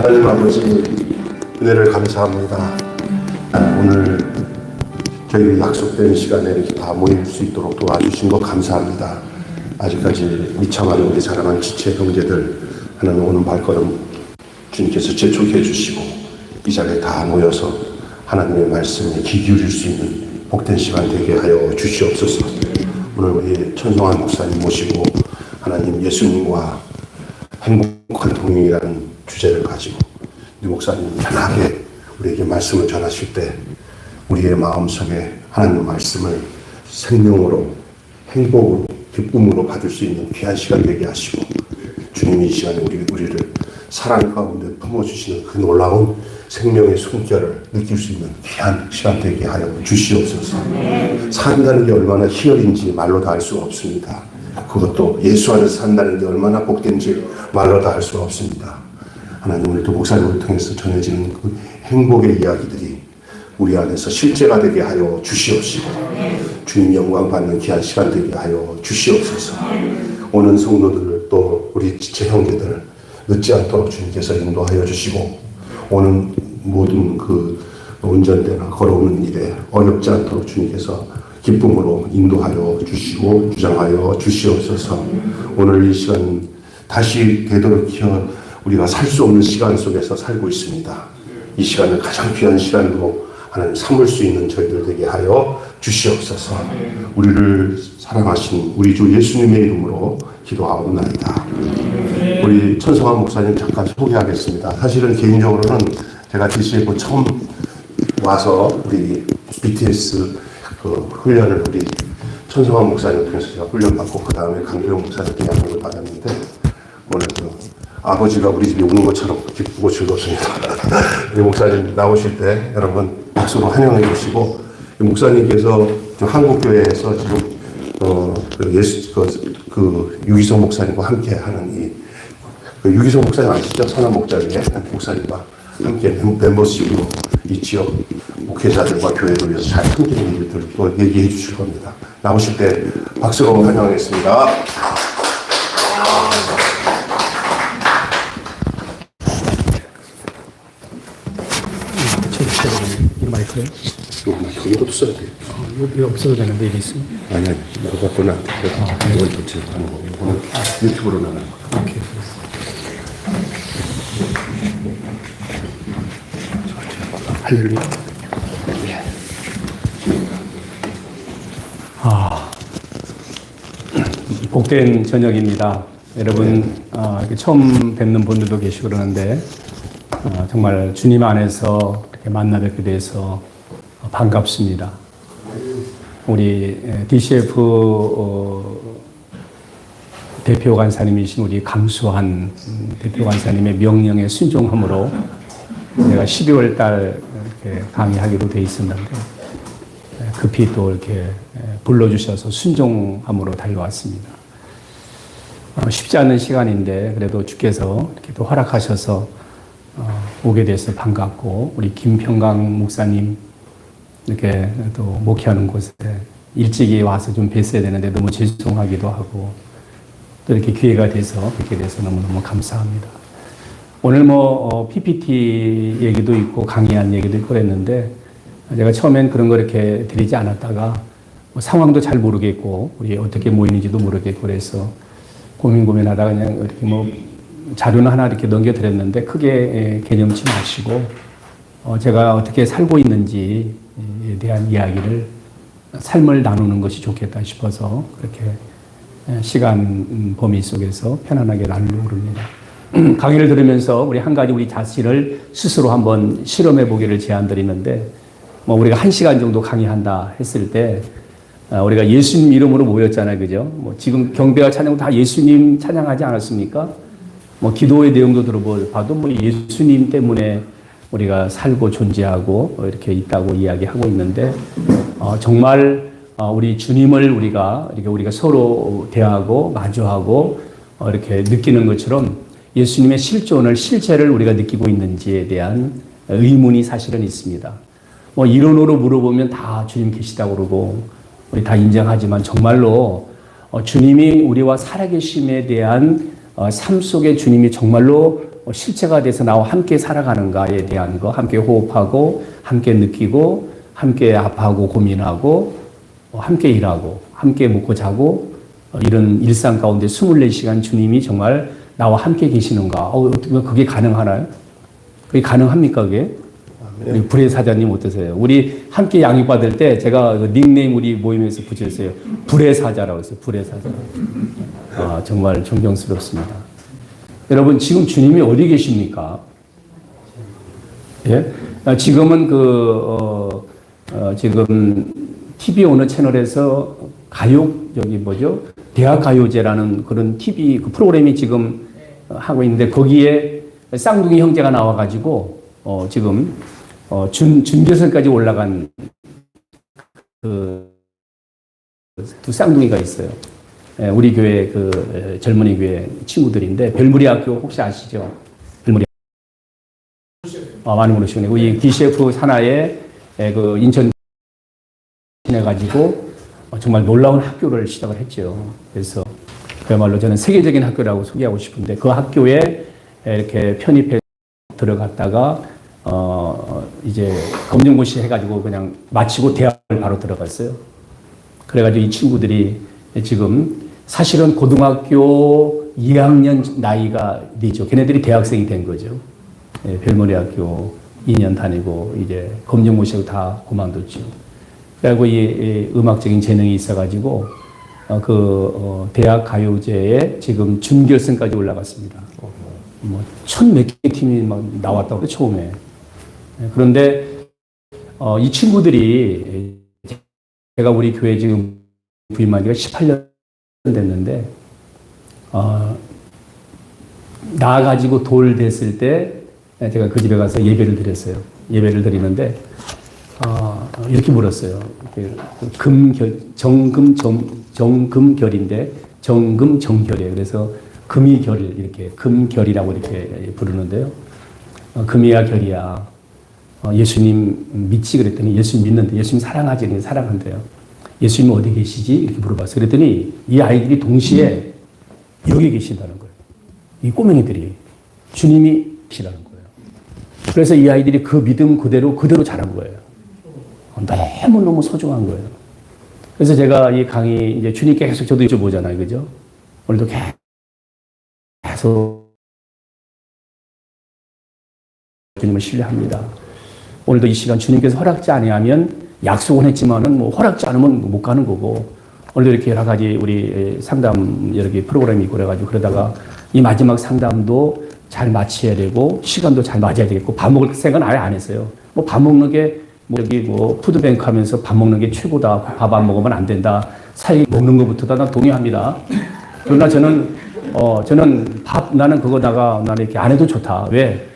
하나님 아버지 은혜를 감사합니다. 오늘 저희 약속된 시간에 이렇게 다 모일 수 있도록 도와주신 것 감사합니다. 아직까지 미참한 우리 사랑하는 지체 형제들 하나님 오는 발걸음 주님께서 재촉해 주시고 이 자리에 다 모여서 하나님의 말씀에 귀 기울일 수 있는 복된 시간 되게 하여 주시옵소서. 오늘 우리 천성환 목사님 모시고 하나님 예수님과 행복한 동행이라는 주제를 가지고 유 목사님 편하게 우리에게 말씀을 전하실 때 우리의 마음속에 하나님의 말씀을 생명으로 행복으로 기쁨으로 받을 수 있는 귀한 시간 되게 하시고 주님이 이 시간에 우리를 사랑 가운데 품어주시는 그 놀라운 생명의 숨결을 느낄 수 있는 귀한 시간 되게 하여 주시옵소서. 산다는 게 얼마나 희열인지 말로 다 할 수가 없습니다. 그것도 예수 안에서 산다는 게 얼마나 복된지 말로 다 할 수가 없습니다. 하나님 오늘도 목사님을 통해서 전해지는 그 행복의 이야기들이 우리 안에서 실제가 되게 하여 주시옵시고 주님 영광 받는 귀한 시간 되게 하여 주시옵소서. 오는 성도들 또 우리 지체 형제들 늦지 않도록 주님께서 인도하여 주시고 오는 모든 그 운전대나 걸어오는 일에 어렵지 않도록 주님께서 기쁨으로 인도하여 주시고 주장하여 주시옵소서. 오늘 이 시간 다시 되돌이켜 우리가 살 수 없는 시간 속에서 살고 있습니다. 이 시간을 가장 귀한 시간으로 하나님 삼을 수 있는 저희들 되게 하여 주시옵소서. 우리를 사랑하신 우리 주 예수님의 이름으로 기도하옵나이다. 우리 천성환 목사님 잠깐 소개하겠습니다. 사실은 개인적으로는 제가 DCF 처음 와서 우리 BTS 그 훈련을 우리 천성환 목사님 통해서 제가 훈련받고 그 다음에 강도영 목사님께 양육을 받았는데 오늘 그 아버지가 우리 집에 오는 것처럼 기쁘고 즐겁습니다. 우리 목사님 나오실 때 여러분 박수로 환영해 주시고 목사님께서 한국교회에서 지금 유기성 목사님과 함께 하는 그 유기성 목사님 아시죠? 선한 목자리에 목사님과 함께 멤버십으로 이 지역 목회자들과 교회를 위해서 잘 섬기는 일들 또 얘기해 주실 겁니다. 나오실 때 박수로 환영하겠습니다. 이 마이크요? 이것도 써야 돼요. 여기 없어도 되는데 이게 있으면? 아니, 이거 갖고는 안 돼. 이걸 도착하는 거. 이거는 유튜브로 나가는 거. 오케이. 할렐루야. 복된 저녁입니다. 여러분, 처음 뵙는 분들도 계시고 그러는데, 정말 주님 안에서 이렇게 만나 뵙게 돼서 반갑습니다. 우리 DCF 대표 간사님이신 우리 강수한 대표 간사님의 명령에 순종함으로 제가 12월 달 이렇게 강의하기로 돼 있었는데 급히 또 이렇게 불러주셔서 순종함으로 달려왔습니다. 쉽지 않은 시간인데 그래도 주께서 이렇게 또 허락하셔서 오게 돼서 반갑고 우리 김평강 목사님 이렇게 또 목회하는 곳에 일찍이 와서 좀 뵀어야 되는데 너무 죄송하기도 하고 또 이렇게 기회가 돼서 뵙게 돼서 너무너무 감사합니다. 오늘 PPT 얘기도 있고 강의한 얘기도 있고 그랬는데 제가 처음엔 그런 거 이렇게 드리지 않았다가 상황도 잘 모르겠고 우리 어떻게 모이는지도 모르겠고 그래서 고민하다가 그냥 이렇게 자료는 하나 이렇게 넘겨드렸는데 크게 개념치 마시고 제가 어떻게 살고 있는지에 대한 이야기를 삶을 나누는 것이 좋겠다 싶어서 그렇게 시간 범위 속에서 편안하게 나누려고 합니다. 강의를 들으면서 우리 한 가지 우리 자신을 스스로 한번 실험해 보기를 제안드리는데 우리가 1시간 정도 강의한다 했을 때 우리가 예수님 이름으로 모였잖아요. 그죠? 지금 경배와 찬양 다 예수님 찬양하지 않았습니까? 기도의 내용도 들어봐도 예수님 때문에 우리가 살고 존재하고 이렇게 있다고 이야기하고 있는데 정말 우리 주님을 우리가 서로 대하고 마주하고 이렇게 느끼는 것처럼 예수님의 실체를 우리가 느끼고 있는지에 대한 의문이 사실은 있습니다. 이론으로 물어보면 다 주님 계시다고 그러고 우리 다 인정하지만 정말로 주님이 우리와 살아계심에 대한 삶 속에 주님이 정말로 실체가 돼서 나와 함께 살아가는가에 대한 거, 함께 호흡하고, 함께 느끼고, 함께 아파하고 고민하고, 함께 일하고, 함께 먹고 자고, 이런 일상 가운데 24시간 주님이 정말 나와 함께 계시는가? 어떻게 그게 가능하나요? 그게 가능합니까, 그게? 우리 불의 사자님 어떠세요? 우리 함께 양육받을 때 제가 닉네임 우리 모임에서 붙였어요. 불의 사자라고 했어요. 불의 사자. 아, 정말 존경스럽습니다. 여러분, 지금 주님이 어디 계십니까? 예? 지금은 지금 TV 어느 채널에서 대학 가요제라는 그런 TV 그 프로그램이 지금 하고 있는데 거기에 쌍둥이 형제가 나와가지고 지금 준결승까지 올라간 두 쌍둥이가 있어요. 우리 교회 젊은이 교회 친구들인데 별무리 학교 혹시 아시죠? 별무리 많이 모르시겠네요. 이 DCF 산하에 인천 해가지고 정말 놀라운 학교를 시작을 했죠. 그래서 그야말로 저는 세계적인 학교라고 소개하고 싶은데 그 학교에 이렇게 편입해 들어갔다가 이제 검정고시 해가지고 그냥 마치고 대학을 바로 들어갔어요. 그래가지고 이 친구들이 지금 사실은 고등학교 2학년 나이가 되죠. 걔네들이 대학생이 된 거죠. 별머리 학교 2년 다니고 이제 검정고시하고 다 그만뒀죠. 그리고 이 음악적인 재능이 있어가지고 대학 가요제에 지금 준결승까지 올라갔습니다. 뭐 1,000몇 개 팀이 막 나왔다고 처음에. 그런데 이 친구들이 제가 우리 교회 지금 부임한 지가 18년 됐는데 나가지고 돌 됐을 때 제가 그 집에 가서 예배를 드렸어요. 예배를 드리는데 이렇게 물었어요. 정금결인데 정금정결이에요. 그래서 금이결 이렇게 금결이라고 이렇게 부르는데요. 금이야 결이야. 예수님 믿지 그랬더니 예수님 믿는데 예수님 사랑하지 사랑한대요. 예수님 어디 계시지? 이렇게 물어봤어요. 그랬더니 이 아이들이 동시에 여기 계신다는 거예요. 이 꼬맹이들이 주님이 계시라는 거예요. 그래서 이 아이들이 그 믿음 그대로 자란 거예요. 너무너무 소중한 거예요. 그래서 제가 이 강의 이제 주님께 계속 저도 여쭤보잖아요. 그죠? 오늘도 계속 주님을 신뢰합니다. 오늘도 이 시간 주님께서 허락지 아니하면 약속은 했지만은 뭐 허락지 않으면 못 가는 거고 오늘도 이렇게 여러 가지 우리 상담 여러 개 프로그램이 있고 그래가지고 그러다가 이 마지막 상담도 잘 마쳐야 되고 시간도 잘 맞아야 되겠고 밥 먹을 생각은 아예 안 했어요. 뭐 밥 먹는 게 푸드뱅크 하면서 밥 먹는 게 최고다. 밥 안 먹으면 안 된다. 사이 먹는 것부터다. 난 동의합니다. 그러나 저는 나는 그거다가 나는 이렇게 안 해도 좋다. 왜?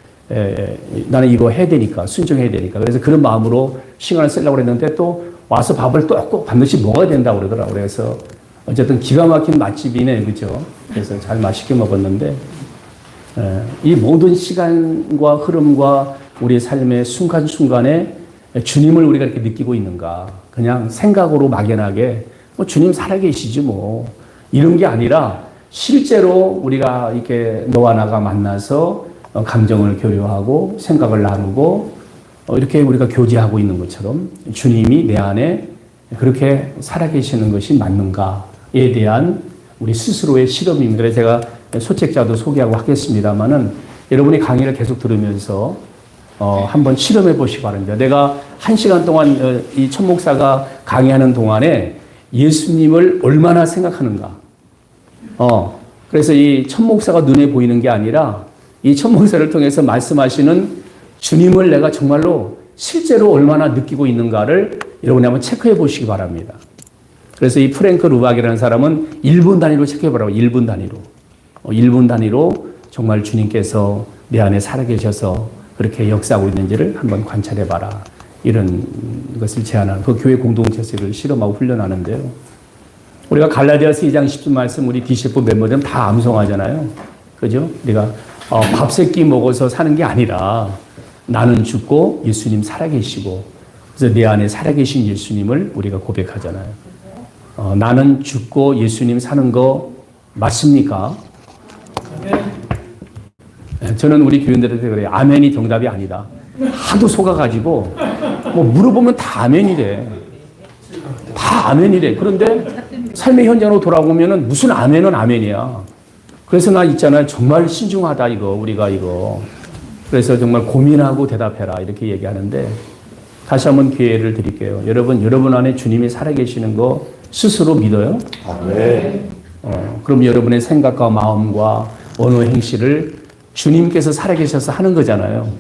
나는 이거 해야 되니까, 순종해야 되니까. 그래서 그런 마음으로 시간을 쓰려고 했는데 또 와서 밥을 또 꼭 반드시 먹어야 된다고 그러더라고요. 그래서 어쨌든 기가 막힌 맛집이네. 그죠? 그래서 잘 맛있게 먹었는데, 이 모든 시간과 흐름과 우리 삶의 순간순간에 주님을 우리가 이렇게 느끼고 있는가. 그냥 생각으로 막연하게, 주님 살아계시지 뭐. 이런 게 아니라 실제로 우리가 이렇게 너와 나가 만나서 감정을 교류하고 생각을 나누고 이렇게 우리가 교제하고 있는 것처럼 주님이 내 안에 그렇게 살아계시는 것이 맞는가에 대한 우리 스스로의 실험입니다. 그래서 제가 소책자도 소개하고 하겠습니다만은 여러분이 강의를 계속 들으면서 한번 실험해 보시기 바랍니다. 내가 1시간 동안 이 천 목사가 강의하는 동안에 예수님을 얼마나 생각하는가. 그래서 이 천 목사가 눈에 보이는 게 아니라 이 천 목사를 통해서 말씀하시는 주님을 내가 정말로 실제로 얼마나 느끼고 있는가를 여러분이 한번 체크해 보시기 바랍니다. 그래서 이 프랭크 루박이라는 사람은 1분 단위로 체크해 보라고. 1분 단위로. 1분 단위로 정말 주님께서 내 안에 살아계셔서 그렇게 역사하고 있는지를 한번 관찰해 봐라. 이런 것을 제안하는 그 교회 공동체에서 실험하고 훈련하는데요. 우리가 갈라디아서 2장 10절 말씀 우리 DCF 멤버들은 다 암송하잖아요. 그죠? 우리가 밥 세 끼 먹어서 사는 게 아니라 나는 죽고 예수님 살아계시고 그래서 내 안에 살아계신 예수님을 우리가 고백하잖아요. 나는 죽고 예수님 사는 거 맞습니까? 저는 우리 교인들한테 그래요. 아멘이 정답이 아니다. 하도 속아가지고 뭐 물어보면 다 아멘이래. 다 아멘이래. 그런데 삶의 현장으로 돌아오면은 무슨 아멘은 아멘이야. 그래서 나 있잖아요. 정말 신중하다 이거 우리가 이거. 그래서 정말 고민하고 대답해라 이렇게 얘기하는데 다시 한번 기회를 드릴게요. 여러분 안에 주님이 살아계시는 거 스스로 믿어요? 네. 그럼 여러분의 생각과 마음과 언어 행실을 주님께서 살아계셔서 하는 거잖아요.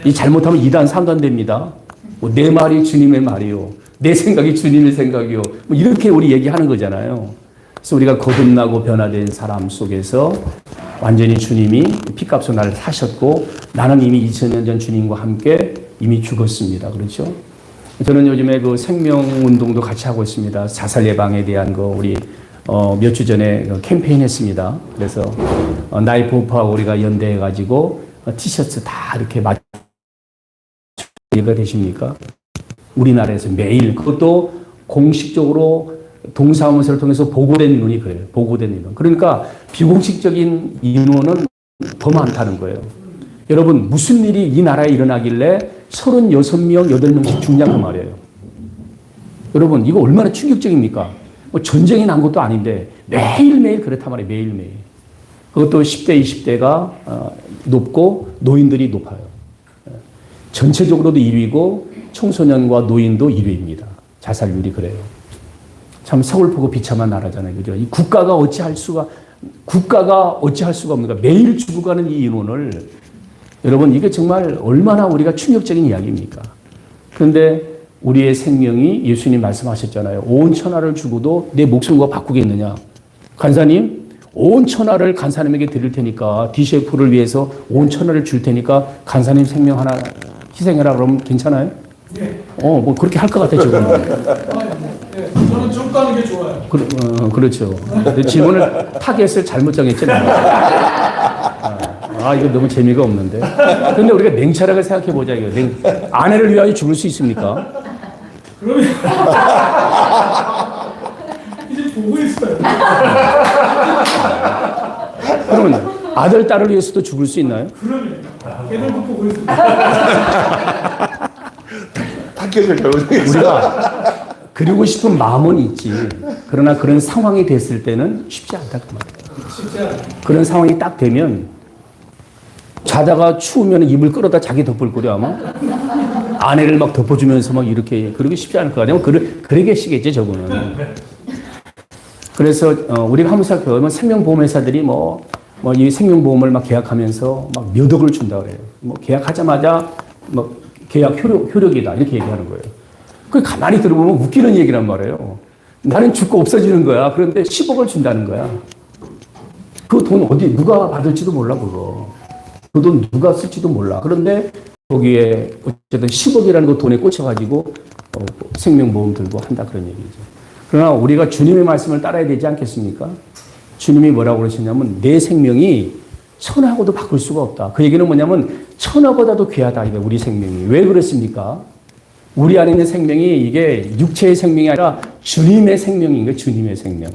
이 잘못하면 2단 3단 됩니다. 뭐 내 말이 주님의 말이요. 내 생각이 주님의 생각이요. 뭐 이렇게 우리 얘기하는 거잖아요. 그래서 우리가 거듭나고 변화된 사람 속에서 완전히 주님이 피값으로 나를 사셨고 나는 이미 2000년 전 주님과 함께 이미 죽었습니다. 그렇죠? 저는 요즘에 그 생명운동도 같이 하고 있습니다. 자살 예방에 대한 거 우리 몇 주 전에 캠페인 했습니다. 그래서 나이프 오프하고 우리가 연대해가지고 티셔츠 다 이렇게 이해가 되십니까? 우리나라에서 매일 그것도 공식적으로 동사무소를 통해서 보고된 인원이 그래요. 보고된 인원. 그러니까 비공식적인 인원은 더 많다는 거예요. 여러분 무슨 일이 이 나라에 일어나길래 36명, 8명씩 죽냐고 말이에요. 여러분 이거 얼마나 충격적입니까? 뭐 전쟁이 난 것도 아닌데 매일매일 그렇단 말이에요. 매일매일. 그것도 10대, 20대가 높고 노인들이 높아요. 전체적으로도 1위고 청소년과 노인도 1위입니다. 자살률이 그래요. 참 서글프고 비참한 나라잖아요. 그죠? 이 국가가 어찌할 수가 없는가. 매일 죽어가는 이 인원을 여러분 이게 정말 얼마나 우리가 충격적인 이야기입니까? 그런데 우리의 생명이 예수님 말씀하셨잖아요. 온 천하를 주고도 내 목숨과 바꾸겠느냐. 간사님 온 천하를 간사님에게 드릴 테니까 DCF를 위해서 온 천하를 줄 테니까 간사님 생명 하나 희생해라 그러면 괜찮아요? 네. 뭐 그렇게 할 것 같아 지금은. 네. 저는 쭉 가는 게 좋아요. 그렇죠. 질문을 타겟을 잘못 정했지. 이거 너무 재미가 없는데. 근데 우리가 냉철하게 생각해 보자 이거. 아내를 위하여 죽을 수 있습니까? 그러면 이제 보고 있어요. 그러면 아들 딸을 위해서도 죽을 수 있나요? 그러면 걔들도 보고 있어요. 타겟을 결정했어요. 우리가 그리고 싶은 마음은 있지. 그러나 그런 상황이 됐을 때는 쉽지 않다 그 말이에요. 쉽지 않아요. 그런 상황이 딱 되면 자다가 추우면 이불 끌어다 자기 덮을 거려 아마 아내를 막 덮어주면서 막 이렇게 그러기 쉽지 않을 거 아니에요. 그러겠시겠지 저거는. 그래서 우리가 한번 생각해보면 생명보험회사들이 이 생명보험을 막 계약하면서 막 몇 억을 준다 그래요. 계약하자마자 계약 효력이다 이렇게 얘기하는 거예요. 그 가만히 들어보면 웃기는 얘기란 말이에요. 나는 죽고 없어지는 거야. 그런데 10억을 준다는 거야. 그 돈 어디 누가 받을지도 몰라 그거. 그 돈 누가 쓸지도 몰라. 그런데 거기에 어쨌든 10억이라는 거 돈에 꽂혀가지고 생명보험 들고 한다 그런 얘기죠. 그러나 우리가 주님의 말씀을 따라야 되지 않겠습니까? 주님이 뭐라고 그러시냐면 내 생명이 천하고도 바꿀 수가 없다. 그 얘기는 뭐냐면 천하보다도 귀하다. 이게 우리 생명이. 왜 그렇습니까? 우리 안에 있는 생명이 이게 육체의 생명이 아니라 주님의 생명인 거예요. 주님의 생명.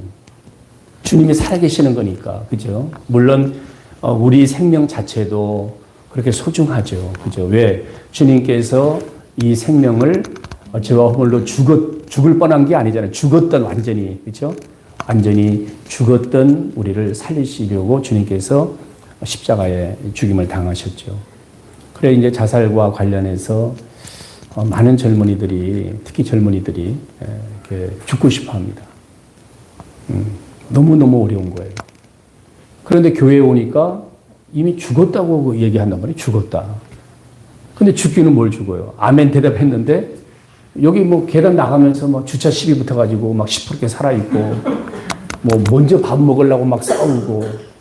주님이 살아계시는 거니까. 그죠? 물론 우리 생명 자체도 그렇게 소중하죠. 그죠? 왜? 주님께서 이 생명을 죄와 허물로 죽을 뻔한 게 아니잖아요. 죽었던 완전히. 그죠? 완전히 죽었던 우리를 살리시려고 주님께서 십자가에 죽임을 당하셨죠. 그래 이제 자살과 관련해서 많은 젊은이들이 특히 젊은이들이 이렇게 죽고 싶어합니다. 너무너무 어려운 거예요. 그런데 교회에 오니까 이미 죽었다고 얘기한단 말이에요. 죽었다. 근데 죽기는 뭘 죽어요? 아멘 대답했는데 여기 계단 나가면서 주차 시비 붙어가지고 막 시퍼렇게 살아있고 먼저 밥 먹으려고 막 싸우고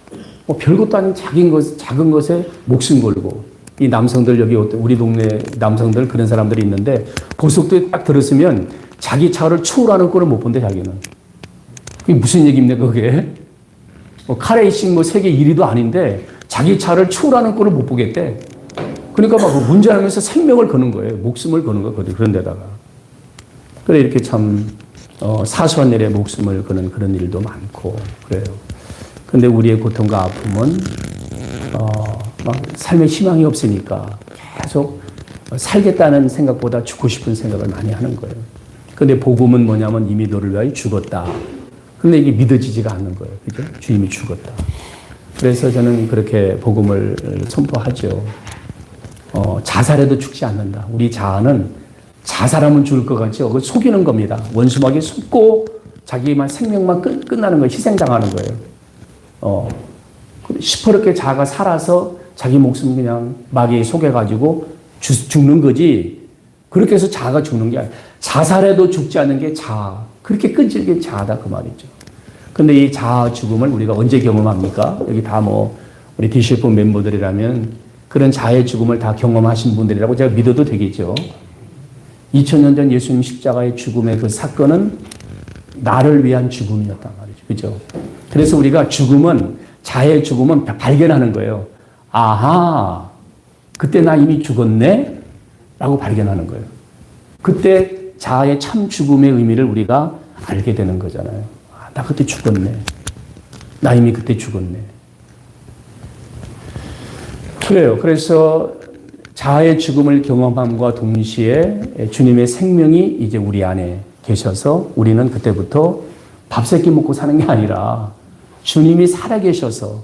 별것도 아닌 작은 것에 목숨 걸고 이 남성들 여기 우리 동네 남성들 그런 사람들이 있는데 고속도로에 딱 들었으면 자기 차를 추월하는 꼴을 못 본대 자기는. 그게 무슨 얘기입니까 그게? 카레이싱 세계 1위도 아닌데 자기 차를 추월하는 꼴을 못 보겠대. 그러니까 막 운전하면서 생명을 거는 거예요. 목숨을 거는 거예요. 그런 데다가. 그래 이렇게 참 사소한 일에 목숨을 거는 그런 일도 많고 그래요. 근데 우리의 고통과 아픔은 막 삶에 희망이 없으니까 계속 살겠다는 생각보다 죽고 싶은 생각을 많이 하는 거예요. 근데 복음은 뭐냐면 이미 너를 위하여 죽었다. 근데 이게 믿어지지가 않는 거예요. 그죠? 주님이 죽었다. 그래서 저는 그렇게 복음을 선포하죠. 자살해도 죽지 않는다. 우리 자아는 자살하면 죽을 것 같죠. 그거 속이는 겁니다. 원수막에 속고 자기만 생명만 끝나는 거예요. 희생당하는 거예요. 시퍼렇게 자아가 살아서 자기 목숨 그냥 마귀에 속여가지고 죽는 거지. 그렇게 해서 자아가 죽는 게 아니라 자살해도 죽지 않는 게 자아. 그렇게 끈질게 자아다 그 말이죠. 근데 이 자아 죽음을 우리가 언제 경험합니까? 여기 다 우리 디실프 멤버들이라면 그런 자아의 죽음을 다 경험하신 분들이라고 제가 믿어도 되겠죠. 2000년 전 예수님 십자가의 죽음의 그 사건은 나를 위한 죽음이었단 말이죠. 그죠? 그래서 우리가 자아의 죽음은 발견하는 거예요. 아하, 그때 나 이미 죽었네? 라고 발견하는 거예요. 그때 자아의 참 죽음의 의미를 우리가 알게 되는 거잖아요. 아, 나 그때 죽었네. 나 이미 그때 죽었네. 그래요. 그래서 자아의 죽음을 경험함과 동시에 주님의 생명이 이제 우리 안에 계셔서 우리는 그때부터 밥 세 끼 먹고 사는 게 아니라 주님이 살아계셔서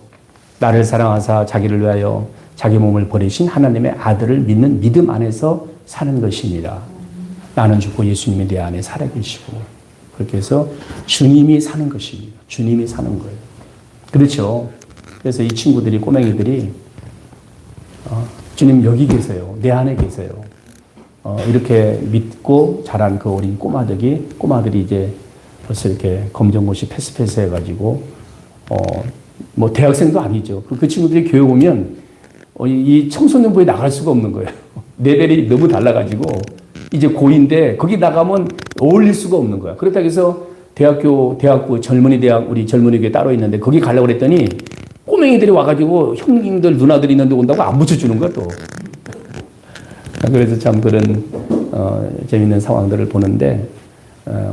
나를 사랑하사 자기를 위하여 자기 몸을 버리신 하나님의 아들을 믿는 믿음 안에서 사는 것입니다. 나는 죽고 예수님이 내 안에 살아계시고 그렇게 해서 주님이 사는 것입니다. 주님이 사는 거예요. 그렇죠. 그래서 이 친구들이 꼬맹이들이 주님 여기 계세요. 내 안에 계세요. 이렇게 믿고 자란 그 어린 꼬마들이 이제 벌써 이렇게 검정고시 패스 해가지고 뭐 대학생도 아니죠. 그 친구들이 교회 오면 이 청소년부에 나갈 수가 없는 거예요. 레벨이 너무 달라가지고 이제 고2인데 거기 나가면 어울릴 수가 없는 거야. 그렇다고 해서 대학교 젊은이 대학 우리 젊은이 교회 따로 있는데 거기 가려고 그랬더니 꼬맹이들이 와가지고 형님들 누나들이 있는데 온다고 안 붙여주는 거야 또. 그래서 참 그런 재밌는 상황들을 보는데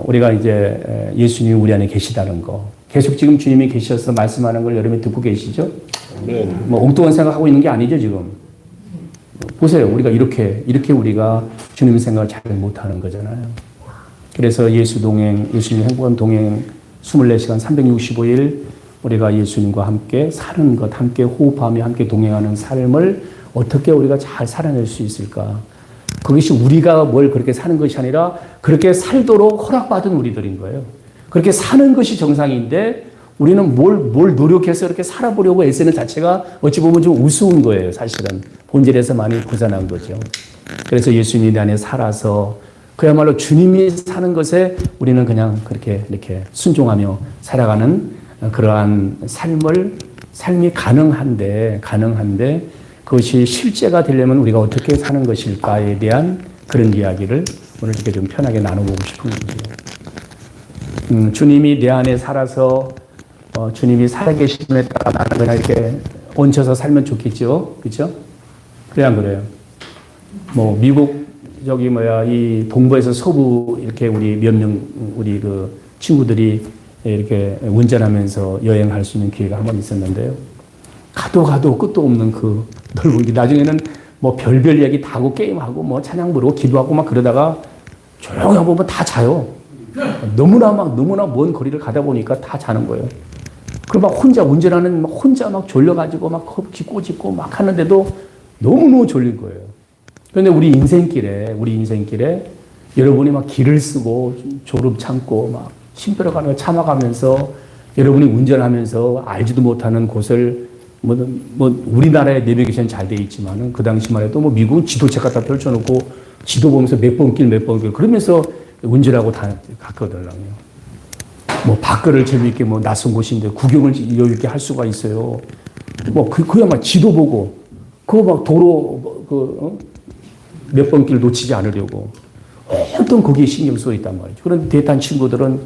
우리가 이제 예수님이 우리 안에 계시다는 거 계속 지금 주님이 계셔서 말씀하는 걸 여러분이 듣고 계시죠? 네. 뭐 엉뚱한 생각하고 있는 게 아니죠 지금. 보세요. 우리가 이렇게 우리가 주님 생각을 잘 못하는 거잖아요. 그래서 예수님 행복한 동행 24시간 365일 우리가 예수님과 함께 사는 것, 함께 호흡하며 함께 동행하는 삶을 어떻게 우리가 잘 살아낼 수 있을까? 그것이 우리가 뭘 그렇게 사는 것이 아니라 그렇게 살도록 허락받은 우리들인 거예요. 그렇게 사는 것이 정상인데 우리는 뭘 노력해서 이렇게 살아보려고 애쓰는 자체가 어찌 보면 좀 우스운 거예요. 사실은 본질에서 많이 벗어난 거죠. 그래서 예수님이 내 안에 살아서 그야말로 주님이 사는 것에 우리는 그냥 그렇게 이렇게 순종하며 살아가는 그러한 삶이 가능한데 그것이 실제가 되려면 우리가 어떻게 사는 것일까에 대한 그런 이야기를 오늘 이렇게 좀 편하게 나눠보고 싶은 거죠. 주님이 내 안에 살아서 주님이 살아계심에 따라 나는 그냥 이렇게 얹혀서 살면 좋겠죠. 그렇죠? 그래 안 그래요? 뭐 미국 이 동부에서 서부 이렇게 우리 몇 명 우리 그 친구들이 이렇게 운전하면서 여행할 수 있는 기회가 한 번 있었는데요. 가도 끝도 없는 그 넓은 길. 나중에는 뭐 별별 얘기 다 하고 게임하고 뭐 찬양 부르고 기도하고 막 그러다가 조용히 보면 다 자요. 너무나 먼 거리를 가다 보니까 다 자는 거예요. 그럼 막 혼자 운전하는 혼자 막 졸려가지고 막 꼬집고 막 하는데도 너무너무 졸린 거예요. 그런데 우리 인생길에 여러분이 막 길을 쓰고 졸음 참고 막 힘들어가는 걸 참아가면서 여러분이 운전하면서 알지도 못하는 곳을 뭐 우리나라에 내비게이션 잘 돼 있지만은 그 당시만 해도 뭐 미국은 지도책 갖다 펼쳐놓고 지도 보면서 몇 번 길 그러면서 운전하고 다 갔거든요. 뭐 밖을 재미있게 뭐 낯선 곳인데 구경을 여유 있게 할 수가 있어요. 뭐 그야말로 지도 보고 그거 막 도로 몇 번 길 놓치지 않으려고 어떤 거기에 신경 써 있단 말이죠. 그런데 대탄 친구들은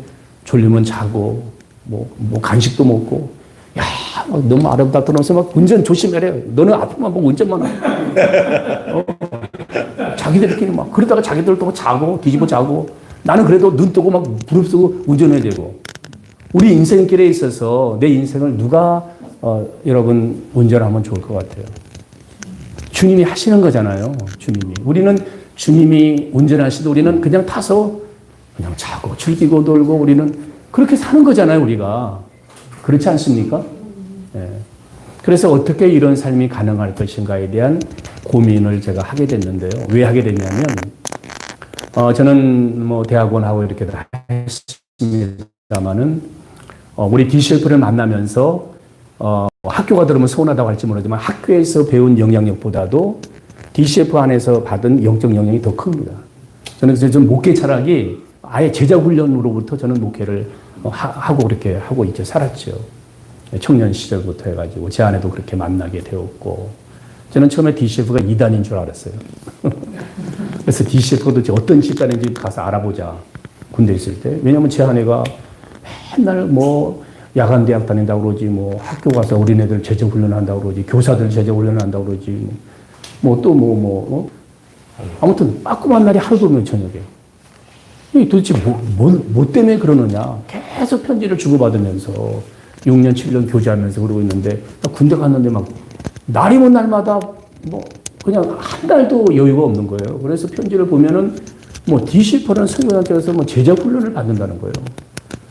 졸리면 자고 뭐 간식도 먹고 야 너무 아름답더라면서 막 운전 조심해래요. 너는 앞만 보고 운전만 하고 자기들끼리 막 그러다가 자기들 또 자고 뒤집어 자고 나는 그래도 눈 뜨고 막 부릅쓰고 운전해야 되고 우리 인생길에 있어서 내 인생을 누가 여러분 운전하면 좋을 것 같아요. 주님이 하시는 거잖아요. 주님이. 우리는 주님이 운전하시도 우리는 그냥 타서 그냥 자고 즐기고 놀고 우리는 그렇게 사는 거잖아요. 우리가. 그렇지 않습니까? 예. 그래서 어떻게 이런 삶이 가능할 것인가에 대한 고민을 제가 하게 됐는데요. 왜 하게 됐냐면, 저는 뭐 대학원하고 이렇게 다 했습니다만은, 우리 DCF를 만나면서, 학교가 들으면 서운하다고 할지 모르지만 학교에서 배운 영향력보다도 DCF 안에서 받은 영적 영향이 더 큽니다. 저는 그래서 좀 목회 철학이 아예 제자 훈련으로부터 저는 목회를 하고 그렇게 하고 이제 살았죠. 청년 시절부터 해가지고 제 안에도 그렇게 만나게 되었고 저는 처음에 DCF가 이단인 줄 알았어요. 그래서 DCF도 어떤 집단인지 가서 알아보자. 군대 있을 때. 왜냐면 제 아내가 맨날 뭐 야간 대학 다닌다고 그러지 뭐 학교 가서 어린애들 제자 훈련한다고 그러지 교사들 제자 훈련한다고 그러지 아무튼 빠끔한 날이 하루도 없는 저녁에. 도대체 뭐 때문에 그러느냐. 계속 편지를 주고받으면서 6년, 7년 교제하면서 그러고 있는데 군대 갔는데 막 날이면 날마다 뭐 그냥 한 달도 여유가 없는 거예요. 그래서 편지를 보면은 뭐 DCF라는 성교단체에서 뭐 제자 훈련을 받는다는 거예요.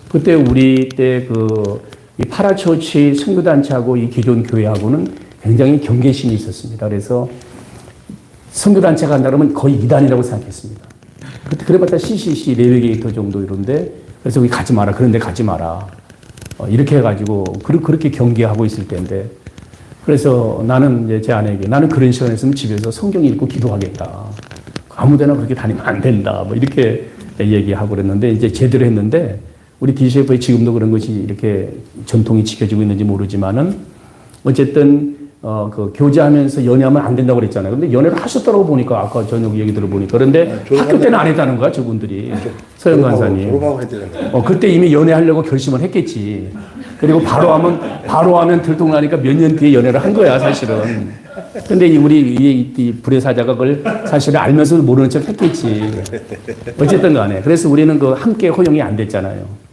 그때 우리 때 이 파라처치 성교단체하고 이 기존 교회하고는 굉장히 경계심이 있었습니다. 그래서 성교단체가 한다 그러면 거의 이단이라고 생각했습니다. 그래봤자 CCC, 내비게이터 정도 이런데, 그래서 거기 가지 마라. 그런데 가지 마라. 이렇게 해가지고, 그렇게 경계하고 있을 때인데, 그래서 나는 이제 제 아내에게, 나는 그런 시간에 있으면 집에서 성경 읽고 기도하겠다. 아무 데나 그렇게 다니면 안 된다. 뭐 이렇게 얘기하고 그랬는데, 이제 제대로 했는데, 우리 DCF에 지금도 그런 것이 이렇게 전통이 지켜지고 있는지 모르지만은, 어쨌든, 교제하면서 연애하면 안 된다고 그랬잖아요. 근데 연애를 하셨다고 보니까, 아까 저녁 얘기 들어보니까. 그런데 학교 때는 안 했다는 거야, 저분들이. 서영 간사님. 졸업하고 했대잖아요. 그때 이미 연애하려고 결심을 했겠지. 그리고 바로 하면 들통나니까 몇 년 뒤에 연애를 한 거야, 사실은. 근데 우리 이 불의 사자가 그걸 사실은 알면서도 모르는 척 했겠지. 어쨌든 간에. 그래서 우리는 함께 허용이 안 됐잖아요.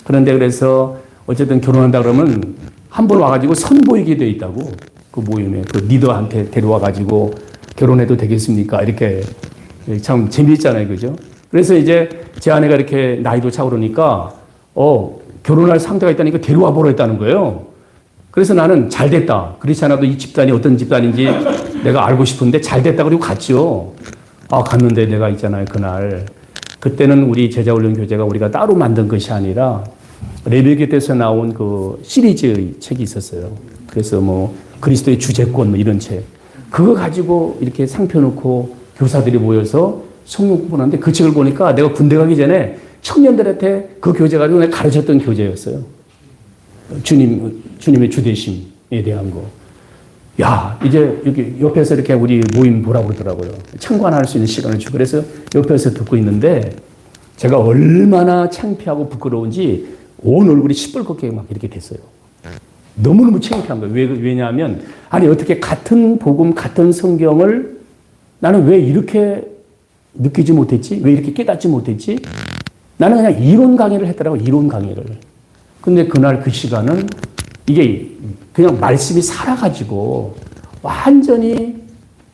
그런데 그래서 어쨌든 결혼한다 그러면 한 번 와가지고 선보이게 돼 있다고. 그 모임에 그 리더한테 데려와가지고 결혼해도 되겠습니까? 이렇게 참 재미있잖아요. 그죠? 그래서 이제 제 아내가 이렇게 나이도 차고 그러니까, 결혼할 상대가 있다니까 데려와 보라 했다는 거예요. 그래서 나는 잘 됐다. 그렇지 않아도 이 집단이 어떤 집단인지 내가 알고 싶은데 잘 됐다. 그리고 갔죠. 갔는데 내가 있잖아요. 그날. 그때는 우리 제자훈련 교재가 우리가 따로 만든 것이 아니라 레위기에서 나온 그 시리즈의 책이 있었어요. 그래서 뭐 그리스도의 주제권 뭐 이런 책. 그거 가지고 이렇게 상 펴놓고 교사들이 모여서 성경 공부하는데 그 책을 보니까 내가 군대 가기 전에 청년들한테 그 교재 가지고 내가 가르쳤던 교재였어요. 주님의 주되심에 대한 거. 야, 이제 여기 옆에서 이렇게 우리 모임 보라고 그러더라고요. 참관할 수 있는 시간을 주고 그래서 옆에서 듣고 있는데 제가 얼마나 창피하고 부끄러운지 온 얼굴이 시뻘겋게 막 이렇게 됐어요. 너무너무 창피한 거예요. 왜냐하면, 아니, 어떻게 같은 복음, 같은 성경을 나는 왜 이렇게 느끼지 못했지? 왜 이렇게 깨닫지 못했지? 나는 그냥 이론 강의를 했더라고, 이론 강의를. 근데 그날 그 시간은 이게 그냥 말씀이 살아가지고 완전히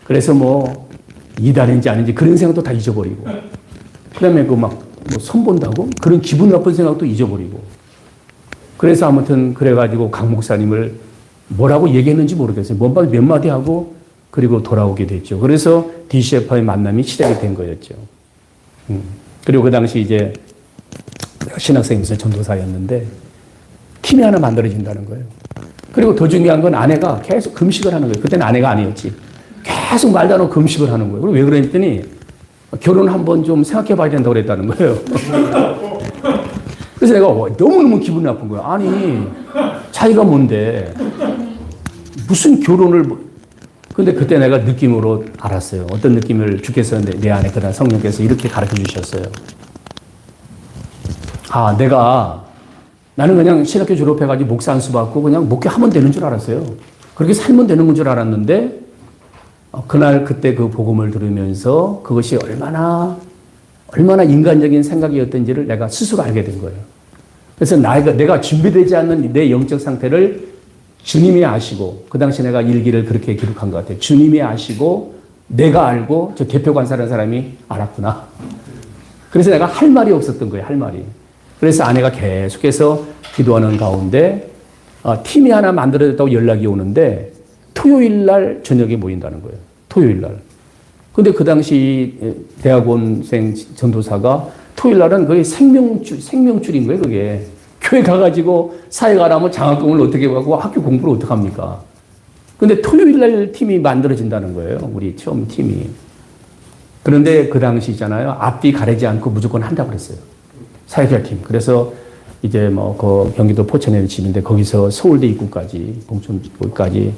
그래서 뭐 이단인지 아닌지 그런 생각도 다 잊어버리고 그 다음에 뭐 선본다고? 그런 기분 나쁜 생각도 잊어버리고 그래서 아무튼 그래가지고 강 목사님을 뭐라고 얘기했는지 모르겠어요. 몇 마디 하고 그리고 돌아오게 됐죠. 그래서 DCF와의 만남이 시작이 된 거였죠. 그리고 그 당시 이제 신학생이면서 전도사였는데 팀이 하나 만들어진다는 거예요. 그리고 더 중요한 건 아내가 계속 금식을 하는 거예요. 그때는 아내가 아니었지. 계속 말도 안 하고 금식을 하는 거예요. 그리고 왜 그랬더니 결혼 한번 좀 생각해 봐야 된다고 그랬다는 거예요. 그래서 내가 너무너무 기분 나쁜 거야. 아니, 자기가 뭔데. 무슨 결혼을. 근데 그때 내가 느낌으로 알았어요. 어떤 느낌을 주께서 내 안에 그날 성령께서 이렇게 가르쳐 주셨어요. 나는 그냥 신학교 졸업해가지고 목사 안수 받고 그냥 목회하면 되는 줄 알았어요. 그렇게 살면 되는 건 줄 알았는데, 그날 그때 그 복음을 들으면서 그것이 얼마나 인간적인 생각이었던지를 내가 스스로 알게 된 거예요. 그래서 내가 준비되지 않는 내 영적 상태를 주님이 아시고, 그 당시 내가 일기를 그렇게 기록한 것 같아요. 주님이 아시고, 내가 알고, 저 개표 관사라는 사람이 알았구나. 그래서 내가 할 말이 없었던 거예요, 할 말이. 그래서 아내가 계속해서 기도하는 가운데, 팀이 하나 만들어졌다고 연락이 오는데, 토요일 날 저녁에 모인다는 거예요. 토요일 날. 근데 그 당시 대학원생 전도사가 토요일 날은 거의 생명줄인 거예요, 그게. 교회 가가지고 사회가라면 장학금을 어떻게 받고 학교 공부를 어떻게 합니까? 근데 토요일 날 팀이 만들어진다는 거예요, 우리 처음 팀이. 그런데 그 당시 있잖아요. 앞뒤 가리지 않고 무조건 한다고 그랬어요. 사회자 팀. 그래서 이제 뭐 그 경기도 포천에 집인데 거기서 서울대 입구까지, 봉천 입구까지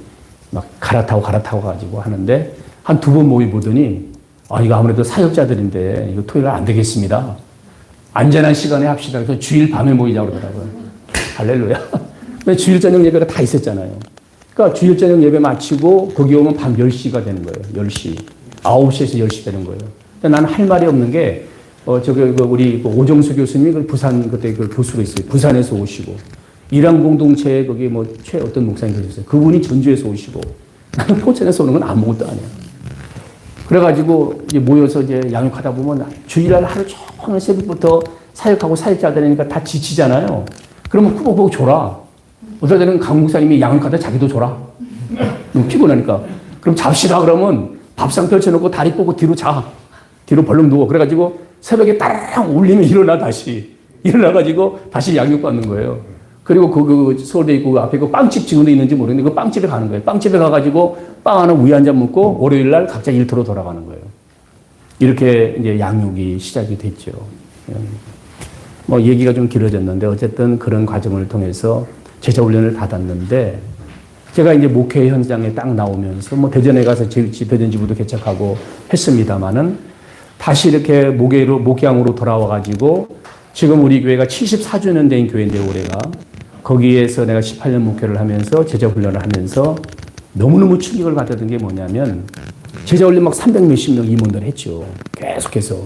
막 갈아타고 가지고 하는데 한 두 번 모이 보더니 이거 아무래도 사역자들인데 이거 토요일 날 안 되겠습니다. 안전한 시간에 합시다. 그래서 주일 밤에 모이자고 그러더라고요. 할렐루야. 근데 주일 저녁 예배가 다 있었잖아요. 그러니까 주일 저녁 예배 마치고 거기 오면 밤 10시가 되는 거예요. 10시. 9시에서 10시 되는 거예요. 나는 할 말이 없는 게 우리 오정수 교수님이 그 부산 그때 그 교수로 있어요. 부산에서 오시고 일양 공동체에 거기 어떤 목사님 계셨어요. 그분이 전주에서 오시고 나는 포천에서 오는 건 아무것도 아니야. 그래가지고 이제 모여서 이제 양육하다 보면 주일날 하루 종일 새벽부터 사역하고 사역자들이니까 다 지치잖아요. 그러면 꾸벅꾸벅 졸아. 어떨 때는 강 목사님이 양육하다 자기도 졸아. 너무 피곤하니까. 그럼 잡시다 그러면 밥상 펼쳐놓고 다리 뻗고 뒤로 자. 뒤로 벌렁 누워. 그래가지고 새벽에 따랑 울리면 일어나가지고 다시 양육받는 거예요. 그리고 그 서울대 있고 앞에 그 빵집 직원도 있는지 모르겠는데 그 빵집에 가는 거예요. 빵집에 가가지고 빵 하나 우유 한 잔 먹고 월요일 날 각자 일터로 돌아가는 거예요. 이렇게 이제 양육이 시작이 됐죠. 뭐 얘기가 좀 길어졌는데 어쨌든 그런 과정을 통해서 제자 훈련을 받았는데 제가 이제 목회 현장에 딱 나오면서 뭐 대전에 가서 대전 지부도 개척하고 했습니다마는 다시 이렇게 목양으로 돌아와가지고 지금 우리 교회가 74주년 된 교회인데 올해가 거기에서 내가 18년 목회를 하면서 제자 훈련을 하면서 너무너무 충격을 받았던 게 뭐냐면 제자 훈련 막 300몇십 명 임원들 했죠. 계속해서.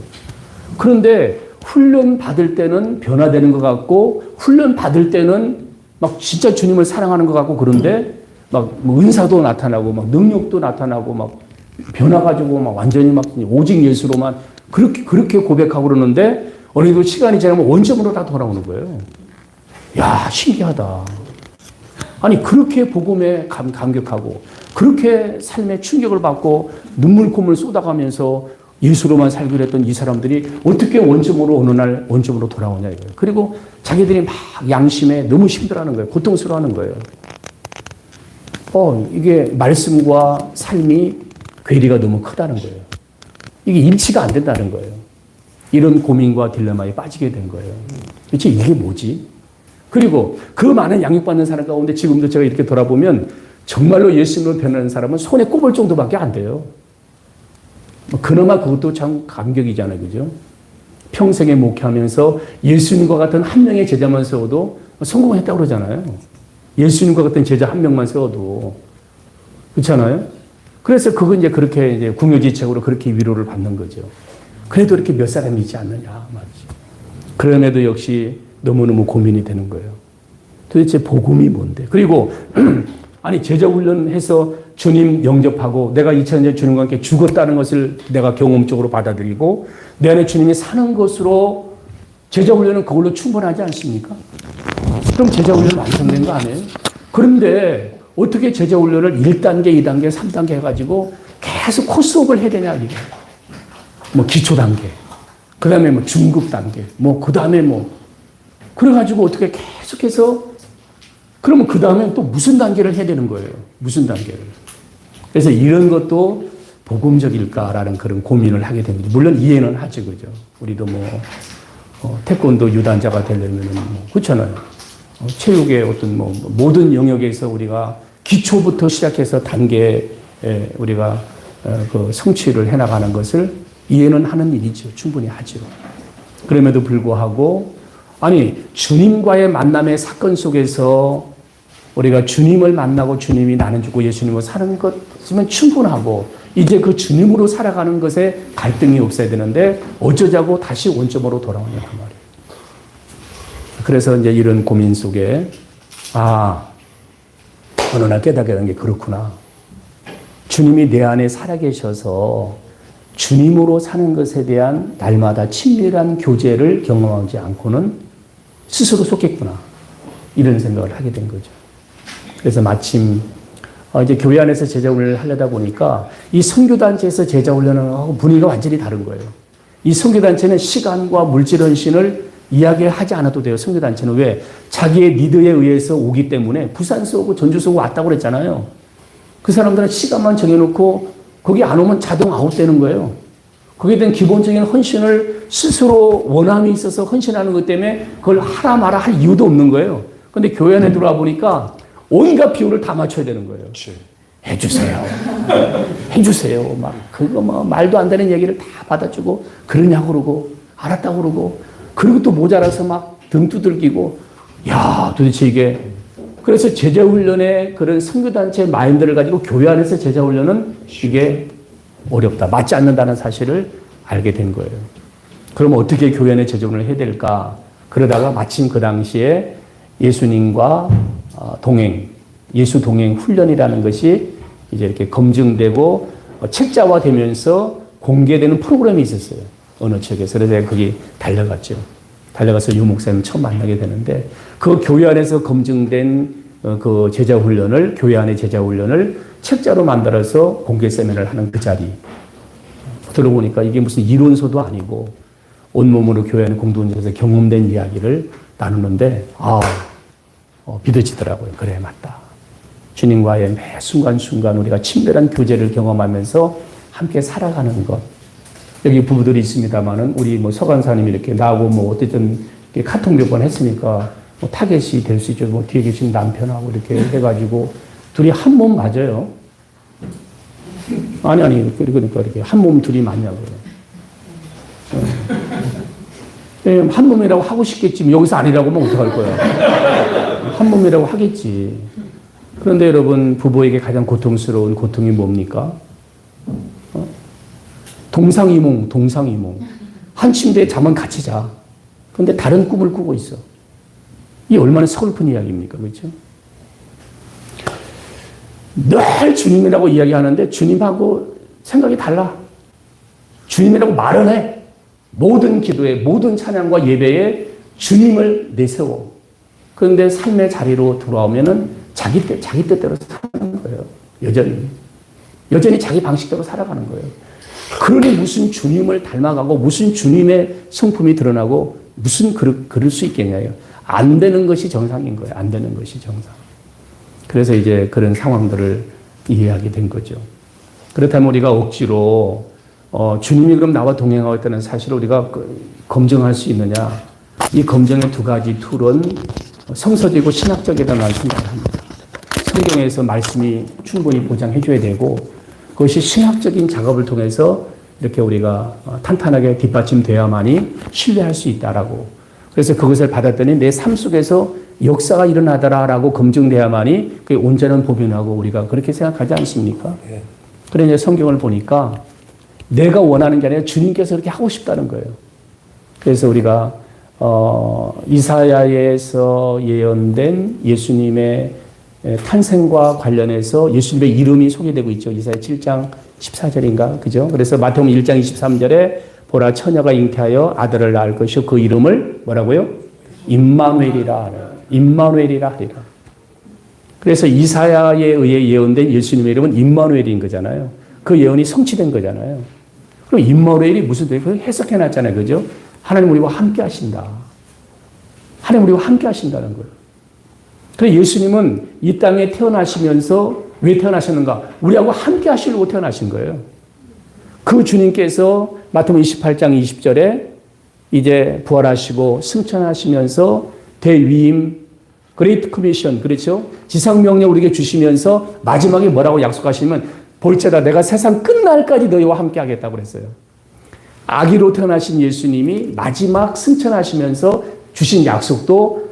그런데 훈련 받을 때는 변화되는 것 같고 훈련 받을 때는 막 진짜 주님을 사랑하는 것 같고 그런데 막 은사도 나타나고 막 능력도 나타나고 막 변화가지고 막 완전히 막 오직 예수로만 그렇게 고백하고 그러는데 어느 정도 시간이 지나면 원점으로 다 돌아오는 거예요. 야, 신기하다. 아니, 그렇게 복음에 감격하고, 그렇게 삶에 충격을 받고, 눈물 콧물 쏟아가면서 예수로만 살기로 했던 이 사람들이 어떻게 원점으로 어느 날 원점으로 돌아오냐 이거예요. 그리고 자기들이 막 양심에 너무 힘들어하는 거예요. 고통스러워하는 거예요. 이게 말씀과 삶이 괴리가 너무 크다는 거예요. 이게 일치가 안 된다는 거예요. 이런 고민과 딜레마에 빠지게 된 거예요. 도대체 이게 뭐지? 그리고 그 많은 양육받는 사람 가운데 지금도 제가 이렇게 돌아보면 정말로 예수님으로 변하는 사람은 손에 꼽을 정도밖에 안 돼요. 그나마 그것도 참 감격이잖아요. 그죠? 평생에 목회하면서 예수님과 같은 한 명의 제자만 세워도 성공했다고 그러잖아요. 예수님과 같은 제자 한 명만 세워도. 그렇잖아요? 그래서 그건 이제 그렇게 이제 궁여지책으로 그렇게 위로를 받는 거죠. 그래도 이렇게 몇 사람이 있지 않느냐. 맞지. 그럼에도 역시 너무너무 고민이 되는 거예요. 도대체 복음이 뭔데? 그리고 아니 제자 훈련해서 주님 영접하고 내가 2000년 주님과 함께 죽었다는 것을 내가 경험적으로 받아들이고 내 안에 주님이 사는 것으로 제자 훈련은 그걸로 충분하지 않습니까? 그럼 제자 훈련 완성된 거 아니에요? 그런데 어떻게 제자 훈련을 1단계, 2단계, 3단계 해가지고 계속 코스업을 해야 되냐 이게. 뭐 기초 단계, 그 다음에 뭐 중급 단계, 뭐 그 다음에 뭐 그래가지고 어떻게 계속해서 그러면 그 다음에 또 무슨 단계를 해야 되는 거예요? 무슨 단계를? 그래서 이런 것도 복음적일까라는 그런 고민을 하게 됩니다. 물론 이해는 하죠, 그죠? 우리도 태권도 유단자가 되려면은 그렇잖아요. 체육의 어떤 모든 영역에서 우리가 기초부터 시작해서 단계에 우리가 그 성취를 해나가는 것을 이해는 하는 일이죠. 충분히 하죠. 그럼에도 불구하고 아니 주님과의 만남의 사건 속에서 우리가 주님을 만나고 주님이 나는 죽고 예수님으로 사는 것이면 충분하고 이제 그 주님으로 살아가는 것에 갈등이 없어야 되는데 어쩌자고 다시 원점으로 돌아오냐 그 말이에요. 그래서 이제 이런 고민 속에 어느 날 깨닫게 된 게 그렇구나. 주님이 내 안에 살아계셔서 주님으로 사는 것에 대한 날마다 친밀한 교제를 경험하지 않고는 스스로 속겠구나. 이런 생각을 하게 된 거죠. 그래서 마침 이제 교회 안에서 제자훈련을 하려다 보니까 이 선교단체에서 제자훈련하고 분위기가 완전히 다른 거예요. 이 선교단체는 시간과 물질 헌신을 이야기하지 않아도 돼요. 선교단체는 왜? 자기의 니드에 의해서 오기 때문에 부산서 오고 전주서 오고 왔다고 그랬잖아요. 그 사람들은 시간만 정해놓고 거기 안 오면 자동 아웃되는 거예요. 거기에 대한 기본적인 헌신을 스스로 원함이 있어서 헌신하는 것 때문에 그걸 하라 마라 할 이유도 없는 거예요. 근데 교회 안에 들어와 보니까 온갖 비율을 다 맞춰야 되는 거예요. 해주세요. 해주세요. 막, 그거 뭐 말도 안 되는 얘기를 다 받아주고, 그러냐고 그러고, 알았다고 그러고, 그리고 또 모자라서 막 등 두들기고, 야, 도대체 이게. 그래서 제자훈련의 그런 선교단체의 마인드를 가지고 교회 안에서 제자훈련은 이게 어렵다. 맞지 않는다는 사실을 알게 된 거예요. 그럼 어떻게 교회 안에 제자훈련을 해야 될까? 그러다가 마침 그 당시에 예수님과 동행, 예수 동행 훈련이라는 것이 이제 이렇게 검증되고 책자화되면서 공개되는 프로그램이 있었어요. 어느 책에서. 그래서 제가 거기 달려갔죠. 달려가서 유 목사님 처음 만나게 되는데 그 교회 안에서 검증된 그 제자훈련을, 교회 안의 제자훈련을 책자로 만들어서 공개 세미나를 하는 그 자리. 들어보니까 이게 무슨 이론서도 아니고 온몸으로 교회 안의 공동체에서 경험된 이야기를 나누는데, 믿어지더라고요. 그래, 맞다. 주님과의 매 순간순간 우리가 친밀한 교제를 경험하면서 함께 살아가는 것. 여기 부부들이 있습니다만은 우리 뭐 서간사님이 이렇게 나하고 뭐 어쨌든 카톡 몇 번 했으니까 뭐 타겟이 될 수 있죠. 뭐 뒤에 계신 남편하고 이렇게 해가지고 둘이 한 몸 맞아요. 아니, 그러니까 이렇게 한 몸 둘이 맞냐고요. 한 몸이라고 하고 싶겠지. 여기서 아니라고 하면 어떡할 거야. 한 몸이라고 하겠지. 그런데 여러분, 부부에게 가장 고통스러운 고통이 뭡니까? 동상이몽. 한 침대에 잠은 같이 자. 그런데 다른 꿈을 꾸고 있어. 이 얼마나 서글픈 이야기입니까? 그렇죠? 늘 주님이라고 이야기하는데 주님하고 생각이 달라. 주님이라고 말은 해. 모든 기도에, 모든 찬양과 예배에 주님을 내세워. 그런데 삶의 자리로 돌아오면은 자기 뜻대로 사는 거예요. 여전히 자기 방식대로 살아가는 거예요. 그러니 무슨 주님을 닮아가고 무슨 주님의 성품이 드러나고 무슨 그럴 수 있겠냐요. 안 되는 것이 정상인 거예요. 안 되는 것이 정상. 그래서 이제 그런 상황들을 이해하게 된 거죠. 그렇다면 우리가 억지로 주님이 그럼 나와 동행하고 있다는 사실을 우리가 검증할 수 있느냐. 이 검증의 두 가지 툴은 성서적이고 신학적이라고 나는 생각을 합니다. 성경에서 말씀이 충분히 보장해 줘야 되고 그것이 신학적인 작업을 통해서 이렇게 우리가 탄탄하게 뒷받침돼야만이 신뢰할 수 있다라고. 그래서 그것을 받았더니 내 삶 속에서 역사가 일어나더라라고 검증돼야만이 그게 온전한 보존하고 우리가 그렇게 생각하지 않습니까? 네. 그래 이제 성경을 보니까 내가 원하는 게 아니라 주님께서 그렇게 하고 싶다는 거예요. 그래서 우리가 이사야에서 예언된 예수님의 탄생과 관련해서 예수님의 이름이 소개되고 있죠. 이사야 7장 14절인가? 그죠? 그래서 마태복음 1장 23절에 보라 처녀가 잉태하여 아들을 낳을 것이요 그 이름을 뭐라고요? 임마누엘이라 하리라. 그래서 이사야에 의해 예언된 예수님의 이름은 임마누엘인 거잖아요. 그 예언이 성취된 거잖아요. 그럼 임마누엘이 무슨 뜻이에요? 그걸 해석해 놨잖아요. 그죠? 하나님 우리와 함께 하신다. 하나님 우리와 함께 하신다는 거예요. 그래서 예수님은 이 땅에 태어나시면서 왜 태어나셨는가? 우리하고 함께 하시려고 태어나신 거예요. 그 주님께서 마태복음 28장 20절에 이제 부활하시고 승천하시면서 대위임, 그레이트 커미션, 그렇죠? 지상명령 우리에게 주시면서 마지막에 뭐라고 약속하시면 볼지어다 내가 세상 끝날까지 너희와 함께 하겠다고 그랬어요. 아기로 태어나신 예수님이 마지막 승천하시면서 주신 약속도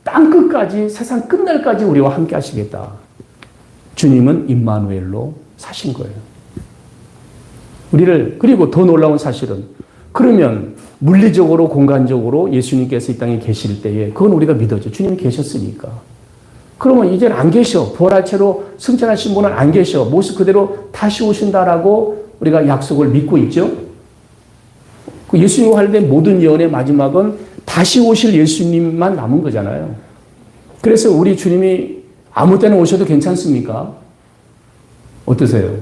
땅끝까지 세상 끝날까지 우리와 함께 하시겠다. 주님은 임마누엘로 사신 거예요. 그리고 더 놀라운 사실은 그러면 물리적으로 공간적으로 예수님께서 이 땅에 계실 때에 그건 우리가 믿어죠. 주님이 계셨으니까. 그러면 이제는 안 계셔. 부활할 채로 승천하신 분은 안 계셔. 모습 그대로 다시 오신다라고 우리가 약속을 믿고 있죠. 그 예수님과 관련된 모든 예언의 마지막은 다시 오실 예수님만 남은 거잖아요. 그래서 우리 주님이 아무 때나 오셔도 괜찮습니까? 어떠세요?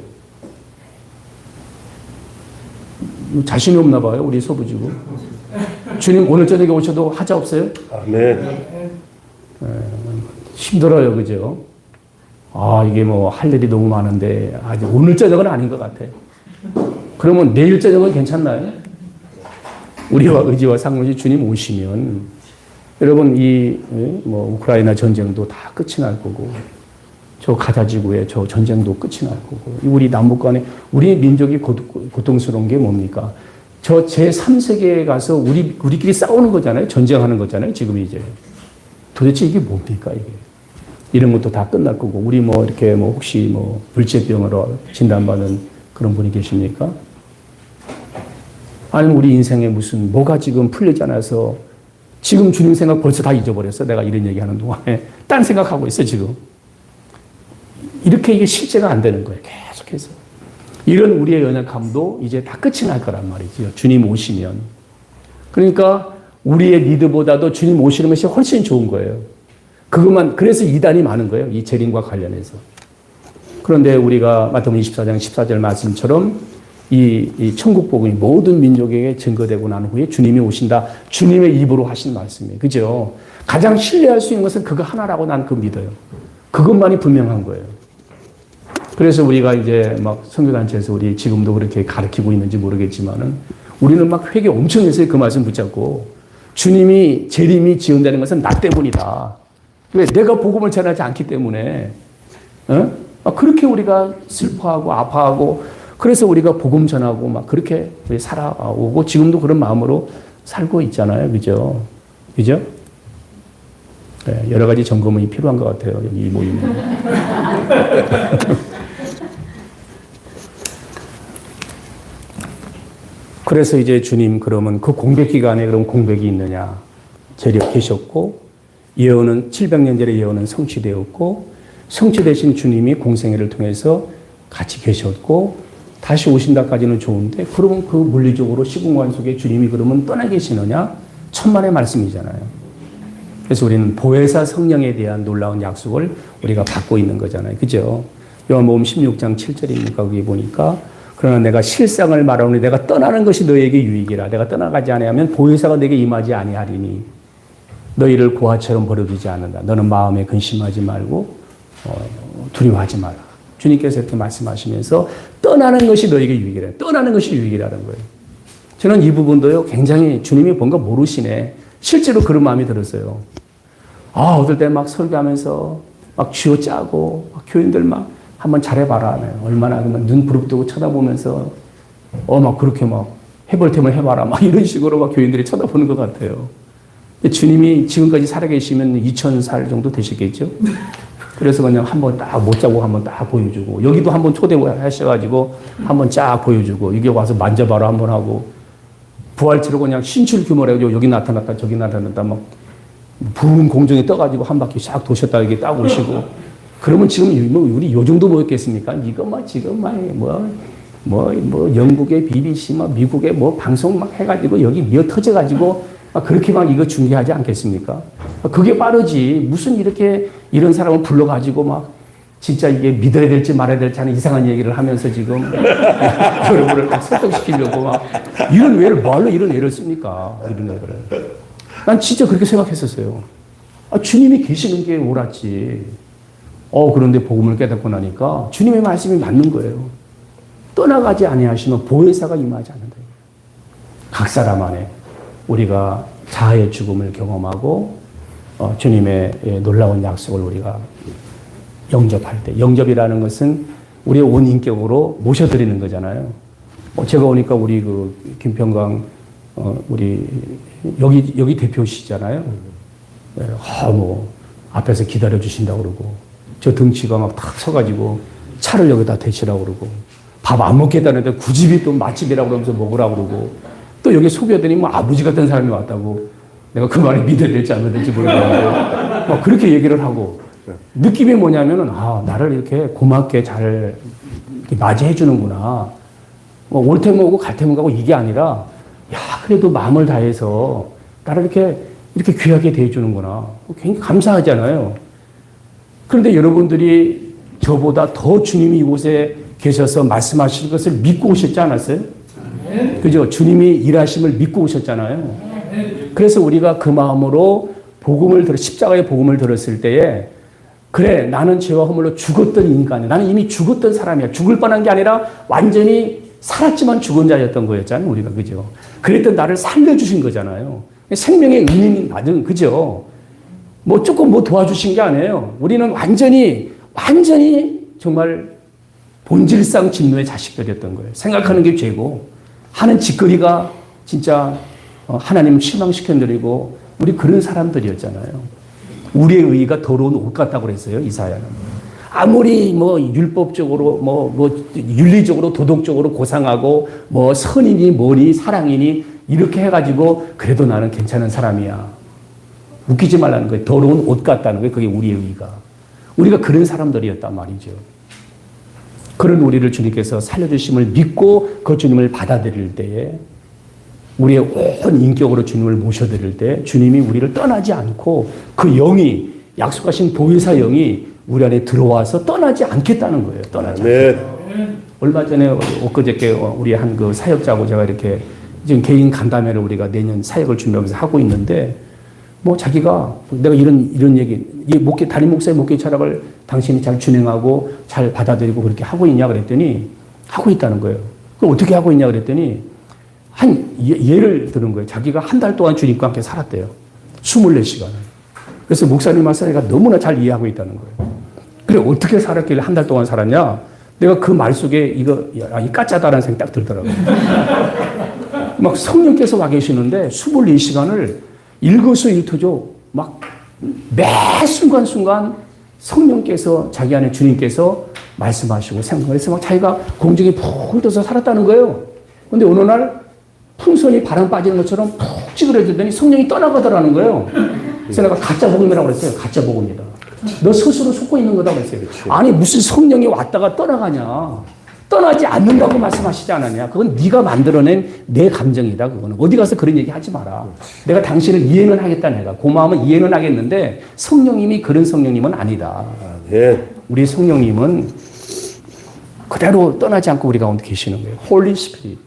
자신이 없나 봐요, 우리 서부지구. 주님 오늘 저녁에 오셔도 하자 없어요? 아멘. 힘들어요, 그죠? 이게 뭐 할 일이 너무 많은데 아직 오늘 저녁은 아닌 것 같아. 그러면 내일 저녁은 괜찮나요? 우리와 의지와 상무시 주님 오시면 여러분 이 뭐 우크라이나 전쟁도 다 끝이 날 거고 저 가자 지구의 저 전쟁도 끝이 날 거고 우리 남북 간에 우리 민족이 고통스러운 게 뭡니까? 저 제3세계에 가서 우리끼리 싸우는 거잖아요. 전쟁하는 거잖아요. 지금 이제 도대체 이게 뭡니까 이게? 이런 것도 다 끝날 거고 우리 뭐 이렇게 뭐 혹시 뭐 불치병으로 진단받은 그런 분이 계십니까? 아니면 우리 인생에 무슨 뭐가 지금 풀리지 않아서 지금 주님 생각 벌써 다 잊어버렸어. 내가 이런 얘기하는 동안에 딴 생각하고 있어 지금. 이렇게 이게 실제가 안 되는 거예요. 계속해서. 이런 우리의 연약함도 이제 다 끝이 날 거란 말이죠. 주님 오시면. 그러니까 우리의 리드보다도 주님 오시는 것이 훨씬 좋은 거예요. 그래서 이단이 많은 거예요. 이 재림과 관련해서. 그런데 우리가 마태복음 24장 14절 말씀처럼 이 천국 복음이 모든 민족에게 증거되고 난 후에 주님이 오신다. 주님의 입으로 하신 말씀이에요. 그죠? 가장 신뢰할 수 있는 것은 그거 하나라고 난 그거 믿어요. 그것만이 분명한 거예요. 그래서 우리가 이제 막 선교단체에서 우리 지금도 그렇게 가르치고 있는지 모르겠지만은 우리는 막 회개 엄청 했어요. 그 말씀 붙잡고. 주님이 재림이 지연되는 것은 나 때문이다. 왜? 내가 복음을 전하지 않기 때문에. 그렇게 우리가 슬퍼하고 아파하고 그래서 우리가 복음 전하고 막 그렇게 살아오고 지금도 그런 마음으로 살고 있잖아요. 그죠? 그죠? 네, 여러 가지 점검이 필요한 것 같아요. 여기 이 모임은. 그래서 이제 주님 그러면 그 공백 기간에 그럼 공백이 있느냐? 재력 계셨고 예언은 700년 전의 예언은 성취되었고 성취되신 주님이 공생애를 통해서 같이 계셨고 다시 오신다까지는 좋은데 그러면 그 물리적으로 시공간 속에 주님이 그러면 떠나 계시느냐? 천만의 말씀이잖아요. 그래서 우리는 보혜사 성령에 대한 놀라운 약속을 우리가 받고 있는 거잖아요. 그죠? 요한복음 16장 7절입니까? 거기 보니까 그러나 내가 실상을 말하오니 내가 떠나는 것이 너에게 유익이라. 내가 떠나가지 아니하면 보혜사가 내게 임하지 아니하리니 너희를 고아처럼 버려두지 않는다. 너는 마음에 근심하지 말고 두려워하지 마라. 주님께서 이렇게 말씀하시면서 떠나는 것이 너에게 유익이라. 떠나는 것이 유익이라는 거예요. 저는 이 부분도요 굉장히 주님이 뭔가 모르시네. 실제로 그런 마음이 들었어요. 어떨 때 막 설교하면서 막 쥐어짜고 막 교인들 막 한번 잘해봐라. 얼마나 그러면 눈 부릅뜨고 쳐다보면서 막 그렇게 막 해볼 테면 해봐라. 막 이런 식으로 막 교인들이 쳐다보는 것 같아요. 주님이 지금까지 살아계시면 2000살 정도 되시겠죠? 그래서 그냥 한번 딱 못 자고 한번 딱 보여주고 여기도 한번 초대하셔가지고 한번 쫙 보여주고 이게 와서 만져봐라 한번 하고 부활체로 그냥 신출 규모래가지고 여기 나타났다 저기 나타났다 막 붉은 공중에 떠가지고 한 바퀴 싹 도셨다 이게 딱 오시고 그러면 지금 뭐 우리 요 정도 뭐였겠습니까? 이거 막 지금 뭐 영국의 BBC 막 미국의 뭐 방송 막 해가지고 여기 미어 터져가지고 그렇게 막 이거 중계하지 않겠습니까? 그게 빠르지. 무슨 이렇게 이런 사람을 불러가지고 막 진짜 이게 믿어야 될지 말아야 될지 하는 이상한 얘기를 하면서 지금 여러분을 막 설득시키려고 막 이런 애를 뭘로 이런 애를 씁니까? 이런 애를. 난 진짜 그렇게 생각했었어요. 주님이 계시는 게 옳았지. 그런데 복음을 깨닫고 나니까 주님의 말씀이 맞는 거예요. 떠나가지 아니하시면 보혜사가 임하지 않는다. 각 사람 안에 우리가 자아의 죽음을 경험하고 주님의 놀라운 약속을 우리가 영접할 때 영접이라는 것은 우리의 온 인격으로 모셔드리는 거잖아요. 제가 오니까 우리 그 김평강 우리 여기 대표시잖아요. 뭐 앞에서 기다려 주신다고 그러고 저 등치가 막 탁 서가지고 차를 여기다 대치라고 그러고 밥 안 먹겠다는데 굳이 또 맛집이라고 그러면서 먹으라고 그러고 또 여기 소개하더니 뭐 아버지 같은 사람이 왔다고 내가 그 말에 믿어야 될지 안 믿어야 될지 모르겠는데 막 그렇게 얘기를 하고 느낌이 뭐냐면은, 아, 나를 이렇게 고맙게 잘 이렇게 맞이해 주는구나. 뭐, 올 테면 오고 갈 테면 가고 이게 아니라, 야, 그래도 마음을 다해서 나를 이렇게 귀하게 대해주는구나. 굉장히 감사하잖아요. 그런데 여러분들이 저보다 더 주님이 이곳에 계셔서 말씀하실 것을 믿고 오셨지 않았어요? 그죠? 주님이 일하심을 믿고 오셨잖아요. 그래서 우리가 그 마음으로 십자가의 복음을 들었을 때에, 그래, 나는 죄와 허물로 죽었던 인간이야. 나는 이미 죽었던 사람이야. 죽을 뻔한 게 아니라 완전히 살았지만 죽은 자였던 거였잖아요. 우리가, 그죠? 그랬던 나를 살려주신 거잖아요. 생명의 은인 받은, 그죠? 뭐 조금 뭐 도와주신 게 아니에요. 우리는 완전히 정말 본질상 진노의 자식들이었던 거예요. 생각하는 게 죄고, 하는 짓거리가 진짜 하나님을 실망시켜드리고, 우리 그런 사람들이었잖아요. 우리의 의의가 더러운 옷 같다고 그랬어요, 이사야는. 아무리 뭐 율법적으로, 윤리적으로, 도덕적으로 고상하고, 뭐 선이니 뭐니 사랑이니 이렇게 해가지고, 그래도 나는 괜찮은 사람이야. 웃기지 말라는 거예요. 더러운 옷 같다는 거예요. 그게 우리의 의의가. 우리가 그런 사람들이었단 말이죠. 그런 우리를 주님께서 살려주심을 믿고 그 주님을 받아들일 때에, 우리의 온 인격으로 주님을 모셔드릴 때 주님이 우리를 떠나지 않고 그 영이, 약속하신 보혜사 영이 우리 안에 들어와서 떠나지 않겠다는 거예요. 떠나지 않겠다. 얼마 전에 엊그저께 우리 한 그 사역자하고 제가 이렇게 지금 개인 간담회를 우리가 내년 사역을 준비하면서 하고 있는데, 뭐 자기가 내가 이런 얘기, 이 담임 목사의 목회 철학을 당신이 잘 진행하고 잘 받아들이고 그렇게 하고 있냐 그랬더니 하고 있다는 거예요. 그럼 어떻게 하고 있냐 그랬더니 예를 들은 거예요. 자기가 한 달 동안 주님과 함께 살았대요. 24시간을. 그래서 목사님 말씀을 너무나 잘 이해하고 있다는 거예요. 그래, 어떻게 살았길래 한 달 동안 살았냐? 내가 그 말 속에 이 까짜다라는 생각이 딱 들더라고요. 막 성령께서 와 계시는데 24시간을 일거수일투족 막 매 순간순간 성령께서 자기 안에 주님께서 말씀하시고 생각해서 막 자기가 공중에 푹 떠서 살았다는 거예요. 근데 어느 날 풍선이 바람 빠지는 것처럼 푹 찌그러지더니 성령이 떠나가더라는 거예요. 그래서 내가 가짜 복음이라고 그랬어요. 가짜 복음이다. 너 스스로 속고 있는 거다 그랬어요. 아니 무슨 성령이 왔다가 떠나가냐. 떠나지 않는다고 말씀하시지 않았냐. 그건 네가 만들어낸 내 감정이다. 그거는 어디 가서 그런 얘기 하지 마라. 내가 당신을 이해는 하겠다. 내가 고마우면 이해는 하겠는데 성령님이 그런 성령님은 아니다. 우리 성령님은 그대로 떠나지 않고 우리 가운데 계시는 거예요. 홀리 스피릿.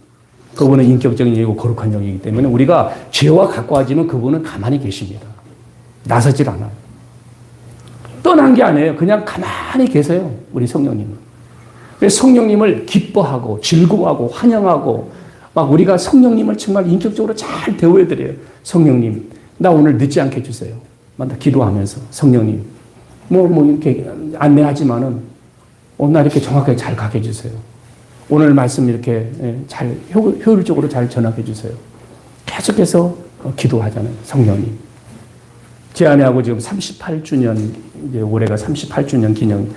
그분은 인격적인 영이고 거룩한 영이기 때문에 우리가 죄와 가까워지면 그분은 가만히 계십니다. 나서질 않아요. 떠난 게 아니에요. 그냥 가만히 계세요. 우리 성령님은. 그래서 성령님을 기뻐하고 즐거워하고 환영하고 막 우리가 성령님을 정말 인격적으로 잘 대우해드려요. 성령님, 나 오늘 늦지 않게 해주세요. 나 기도하면서 성령님, 뭐 이렇게 안내하지만은 오늘 이렇게 정확하게 잘 가게 해주세요. 오늘 말씀 이렇게 잘 효율적으로 잘 전하게 해주세요. 계속해서 기도하잖아요. 성령님. 제 아내하고 지금 38주년, 이제 올해가 38주년 기념,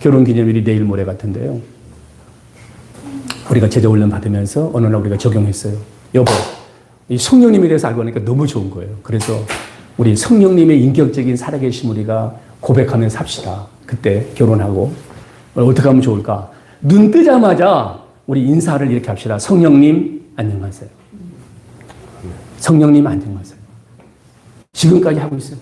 결혼 기념일이 내일 모레 같은데요. 우리가 제자 훈련 받으면서 어느 날 우리가 적용했어요. 여보, 이 성령님에 대해서 알고 나니까 너무 좋은 거예요. 그래서 우리 성령님의 인격적인 살아계심 우리가 고백하면서 합시다. 그때 결혼하고. 어떻게 하면 좋을까? 눈 뜨자마자 우리 인사를 이렇게 합시다. 성령님, 안녕하세요. 성령님, 안녕하세요. 지금까지 하고 있어요.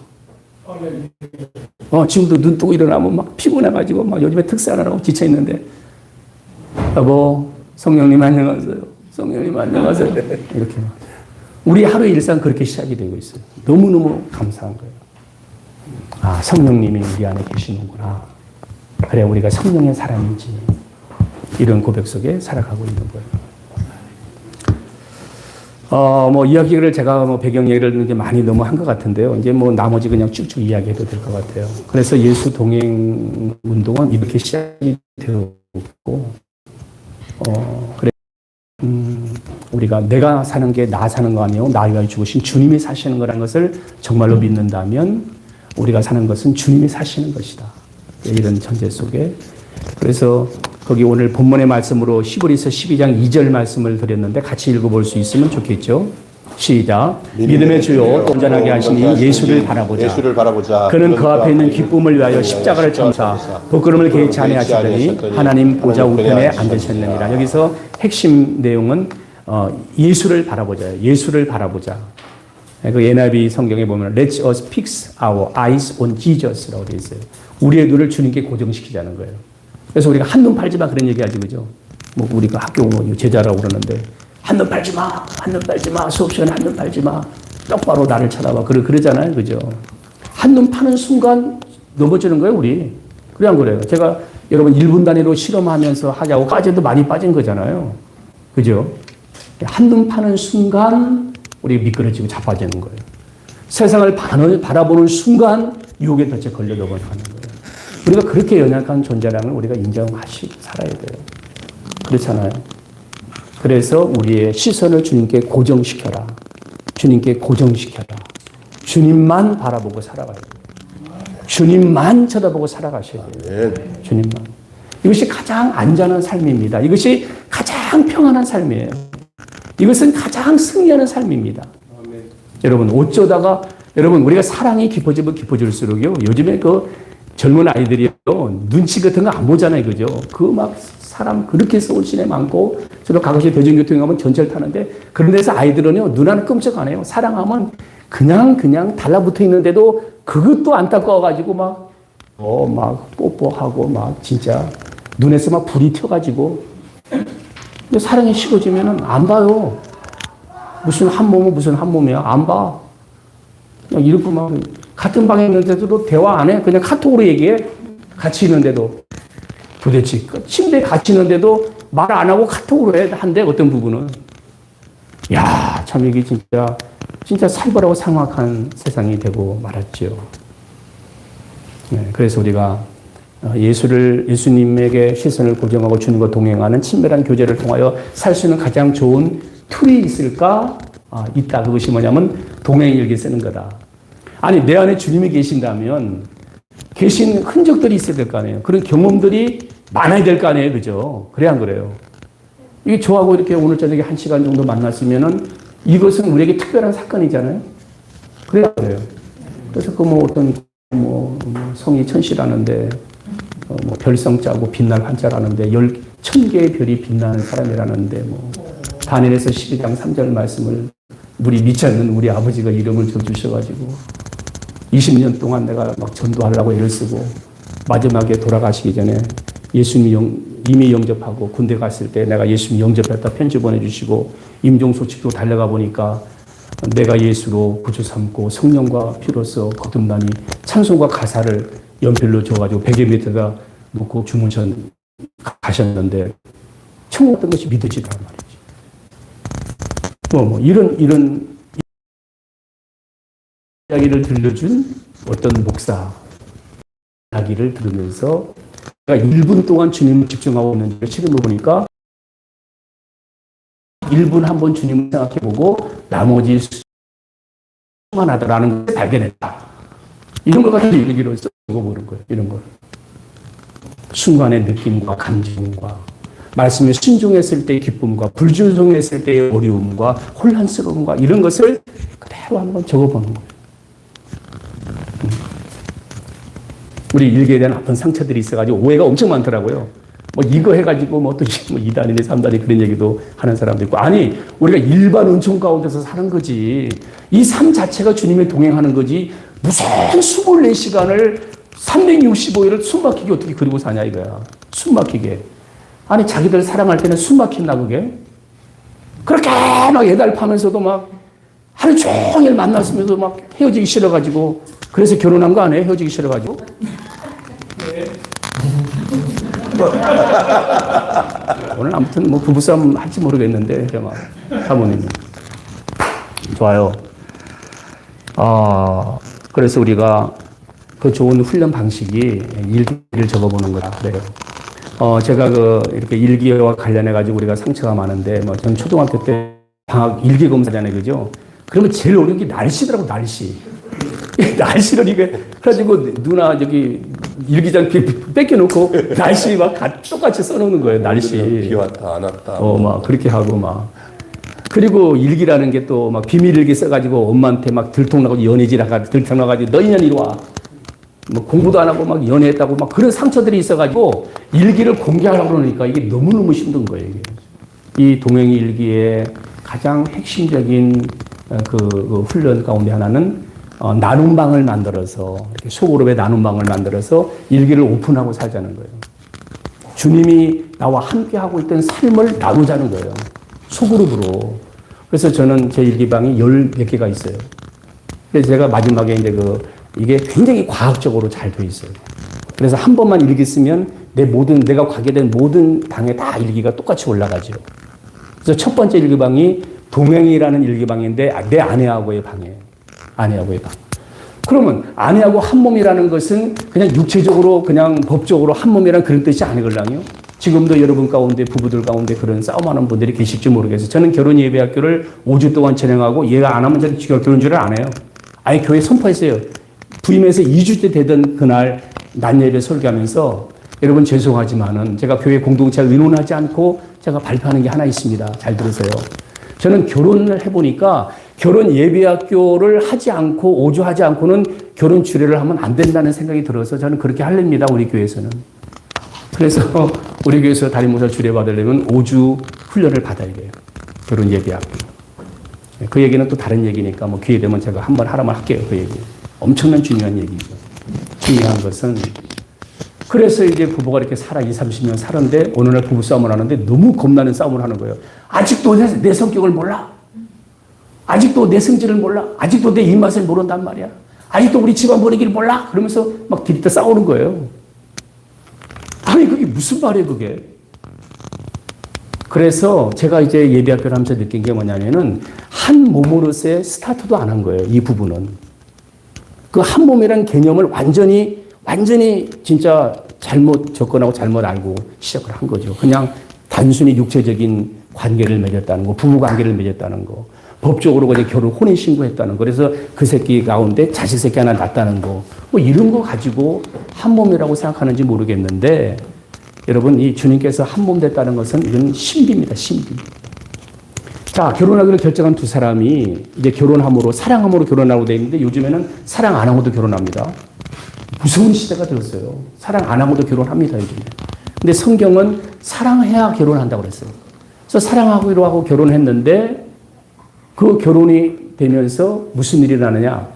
지금도 눈 뜨고 일어나면 막 피곤해가지고 막 요즘에 특사하느라고 지쳐있는데, 여보, 성령님 안녕하세요. 성령님 안녕하세요. 이렇게. 우리 하루의 일상 그렇게 시작이 되고 있어요. 너무너무 감사한 거예요. 아, 성령님이 우리 안에 계시는구나. 그래, 우리가 성령의 사람인지. 이런 고백 속에 살아가고 있는 거예요. 이야기를 제가 배경 얘기를 이제 많이 너무 한 것 같은데요. 이제 나머지 그냥 쭉쭉 이야기해도 될 것 같아요. 그래서 예수 동행 운동은 이렇게 시작이 되었고, 그래, 우리가 내가 사는 게 나 사는 거 아니에요. 나 위하여 죽으신 주님이 사시는 거라는 것을 정말로 믿는다면 우리가 사는 것은 주님이 사시는 것이다. 이런 전제 속에. 그래서 거기 오늘 본문의 말씀으로 히브리서 12장 2절 말씀을 드렸는데 같이 읽어볼 수 있으면 좋겠죠. 시작. 믿음의 주요 또 온전하게 하시니 예수를 바라보자. 예수를 바라보자. 그는 그 앞에 있는 기쁨을 위하여 십자가를 참사 부끄러움을 개의치 아니하시더니 하나님 보좌 우편에 앉으셨느니라. 여기서 핵심 내용은 예수를 바라보자. 예수를 바라보자. 그 NIV 성경에 보면 Let us fix our eyes on Jesus라고 되어 있어요. 우리의 눈을 주님께 고정시키자는 거예요. 그래서 우리가 한눈 팔지 마 그런 얘기하지 그죠? 뭐 우리가 학교 뭐 제자라고 그러는데 한눈 팔지 마, 한눈 팔지 마, 수업 시간에 한눈 팔지 마, 똑바로 나를 쳐다봐 그러잖아요, 그죠? 한눈 파는 순간 넘어지는 거예요, 우리. 그래 안 그래요? 제가 여러분 1분 단위로 실험하면서 하자고 까지도 많이 빠진 거잖아요, 그죠? 한눈 파는 순간 우리 미끄러지고 자빠지는 거예요. 세상을 바라보는 순간 유혹에 덫에 걸려 넘어가는 거예요. 우리가 그렇게 연약한 존재라는 우리가 인정하시고 살아야 돼요. 그렇잖아요. 그래서 우리의 시선을 주님께 고정시켜라. 주님께 고정시켜라. 주님만 바라보고 살아가야 돼요. 주님만 쳐다보고 살아가셔야 돼요. 주님만. 이것이 가장 안전한 삶입니다. 이것이 가장 평안한 삶이에요. 이것은 가장 승리하는 삶입니다. 여러분 어쩌다가 여러분 우리가 사랑이 깊어지면 깊어질수록요. 요즘에 그 젊은 아이들이요 눈치 같은 거 안 보잖아요, 그죠? 그 막 사람 그렇게 서울 시내 많고 저도 가끔씩 대중교통에 가면 전철 타는데 그런 데서 아이들은요 눈 하나 끔찍 안 해요. 사랑하면 그냥 달라붙어 있는데도 그것도 안타까워가지고 막 뽀뽀하고 막 진짜 눈에서 막 불이 튀어가지고 근데 사랑이 식어지면은 안 봐요. 무슨 한 몸은 무슨 한 몸이야 안 봐. 그냥 이렇게 막 같은 방에 있는데도 대화 안 해. 그냥 카톡으로 얘기해. 같이 있는데도. 도대체 침대에 같이 있는데도 말 안 하고 카톡으로 한대 어떤 부분은. 야, 참 이게 진짜 살벌하고 상막한 세상이 되고 말았죠. 네, 그래서 우리가 예수님에게 시선을 고정하고 주님과 동행하는 친밀한 교제를 통하여 살 수 있는 가장 좋은 툴이 있을까? 있다. 그것이 뭐냐면 동행일기 쓰는 거다. 아니 내 안에 주님이 계신다면 계신 흔적들이 있어야 될 거 아니에요. 그런 경험들이 많아야 될 거 아니에요. 그죠? 그래 안 그래요? 이게 저하고 이렇게 오늘 저녁에 1시간 정도 만났으면은 이것은 우리에게 특별한 사건이잖아요. 그래 안 그래요? 그래서 그 어떤 성이 천시라는데 별성 짜고 빛날 한자라는데 10,000개의 별이 빛나는 사람이라는데 다니엘에서 12장 3절 말씀을 우리 믿지 않는 우리 아버지가 이름을 줘주셔가지고 20년 동안 내가 막 전도하려고 애를 쓰고 마지막에 돌아가시기 전에 예수님 이미 영접하고 군대 갔을 때 내가 예수님 영접했다 편지 보내주시고 임종 소식도 달려가 보니까 내가 예수로 구주 삼고 성령과 피로써 거듭나니 찬송과 가사를 연필로 줘가지고 베개 밑에다 놓고 주무션 가셨는데 천국 같은 것이 믿어지다 말이지. 이런 이야기를 들려준 어떤 목사 이야기를 들으면서 제가 1분 동안 주님을 집중하고 있는데 실험해 보니까 1분 한번 주님을 생각해보고 나머지 수만하다라는 것을 발견했다. 이런 것 같은 얘기를 써보는 거예요. 이런 걸. 순간의 느낌과 감정과 말씀에 순종했을 때의 기쁨과 불순종했을 때의 어려움과 혼란스러움과 이런 것을 그대로 한번 적어보는 거예요. 우리 일기에 대한 아픈 상처들이 있어가지고 오해가 엄청 많더라고요. 이거 해가지고 또 2단이네 3단이 그런 얘기도 하는 사람도 있고. 아니, 우리가 일반 은총 가운데서 사는 거지. 이 삶 자체가 주님의 동행하는 거지. 무슨 24시간을 365일을 숨막히게 어떻게 그리고 사냐 이거야. 숨막히게. 아니, 자기들 사랑할 때는 숨막힌다 그게. 그렇게 막 애달파면서도 막 하루 종일 만났으면서 막 헤어지기 싫어가지고 그래서 결혼한 거 아니에요? 헤어지기 싫어가지고. 오늘 아무튼 부부싸움 할지 모르겠는데 사모님 좋아요. 그래서 우리가 그 좋은 훈련 방식이 일기를 적어보는 거다 그래요. 제가 이렇게 일기와 관련해 가지고 우리가 상처가 많은데 전 초등학교 때 방학 일기 검사잖아요, 그죠? 그러면 제일 어려운 게 날씨더라고, 날씨. 날씨를 그래가지고 누나 일기장 뺏겨놓고 날씨 막 똑같이 써놓는 거예요, 날씨. 비 왔다, 안 왔다. 막 그렇게 하고 그리고 일기라는 게 또 막 비밀 일기 써가지고 엄마한테 막 들통나고 연애질하가 들통나가지고 너희는 이리 와. 뭐 공부도 안 하고 막 연애했다고 막 그런 상처들이 있어가지고 일기를 공개하려고 그러니까 이게 너무너무 힘든 거예요. 이게. 이 동행이 일기의 가장 핵심적인 그 훈련 가운데 하나는 나눔방을 만들어서 이렇게 소그룹의 나눔방을 만들어서 일기를 오픈하고 살자는 거예요. 주님이 나와 함께 하고 있던 삶을 나누자는 거예요. 소그룹으로. 그래서 저는 제 일기방이 10몇 개가 있어요. 근데 제가 마지막에 이제 이게 굉장히 과학적으로 잘 돼 있어요. 그래서 한 번만 일기 쓰면 내가 가게 된 모든 방에 다 일기가 똑같이 올라가죠. 그래서 첫 번째 일기방이 동행이라는 일기방인데 내 아내하고의 방이에요. 아내하고의 방. 그러면 아내하고 한 몸이라는 것은 그냥 육체적으로 그냥 법적으로 한 몸이라는 그런 뜻이 아니걸랑요. 지금도 여러분 가운데 부부들 가운데 그런 싸움하는 분들이 계실지 모르겠어요. 저는 결혼 예배학교를 5주 동안 진행하고 얘가 안 하면 저는 결혼주를 안 해요. 아예 교회 선포했어요. 부임해서 2주째 되던 그날 낮 예배 설교하면서 여러분 죄송하지만은 제가 교회 공동체를 의논하지 않고 제가 발표하는 게 하나 있습니다. 잘 들으세요. 저는 결혼을 해보니까 결혼 예배학교를 하지 않고 5주 하지 않고는 결혼 주례를 하면 안 된다는 생각이 들어서 저는 그렇게 할랍니다. 우리 교회에서는. 그래서 우리 교회에서 담임 목사 주례 받으려면 5주 훈련을 받아야 돼요. 결혼 예배학교. 그 얘기는 또 다른 얘기니까 뭐 기회 되면 제가 한번 하라면 할게요. 그 얘기. 엄청난 중요한 얘기죠. 중요한 것은 그래서 이제 부부가 이렇게 20, 30년 살았는데 어느 날 부부싸움을 하는데 너무 겁나는 싸움을 하는 거예요. 아직도 내 성격을 몰라. 아직도 내 성질을 몰라. 아직도 내 입맛을 모른단 말이야. 아직도 우리 집안 분위기를 몰라. 그러면서 막 들이다 싸우는 거예요. 아니 그게 무슨 말이에요 그게. 그래서 제가 이제 예배학교를 하면서 느낀 게 뭐냐면은 한 몸으로서의 스타트도 안 한 거예요. 이 부부는. 그 한 몸이라는 개념을 완전히 진짜 잘못 접근하고 잘못 알고 시작을 한 거죠. 그냥 단순히 육체적인 관계를 맺었다는 거, 부부 관계를 맺었다는 거, 법적으로 그냥 결혼 혼인신고했다는 거, 그래서 그 새끼 가운데 자식 새끼 하나 낳았다는 거, 뭐 이런 거 가지고 한 몸이라고 생각하는지 모르겠는데 여러분 이 주님께서 한 몸 됐다는 것은 이건 신비입니다. 신비. 자, 결혼하기로 결정한 두 사람이 이제 결혼함으로, 사랑함으로 결혼하고 되어 있는데 요즘에는 사랑 안 하고도 결혼합니다. 무서운 시대가 들었어요. 사랑 안 하고도 결혼합니다, 요즘에. 근데 성경은 사랑해야 결혼한다고 그랬어요. 그래서 사랑하기로 하고 결혼했는데 그 결혼이 되면서 무슨 일이 나느냐.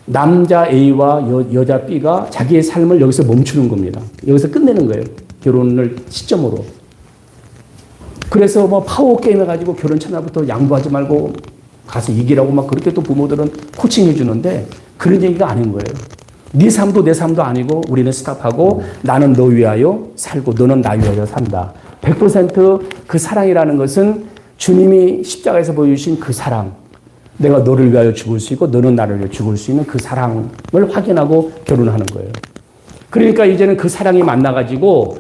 남자 A와 여자 B가 자기의 삶을 여기서 멈추는 겁니다. 여기서 끝내는 거예요. 결혼을 시점으로. 그래서 뭐 파워게임 해가지고 결혼 첫날부터 양보하지 말고 가서 이기라고 막 그렇게 또 부모들은 코칭해 주는데 그런 얘기가 아닌 거예요. 네 삶도 내 삶도 아니고 우리는 스탑하고 나는 너 위하여 살고 너는 나 위하여 산다. 100% 그 사랑이라는 것은 주님이 십자가에서 보여주신 그 사랑. 내가 너를 위하여 죽을 수 있고 너는 나를 위하여 죽을 수 있는 그 사랑을 확인하고 결혼하는 거예요. 그러니까 이제는 그 사랑이 만나가지고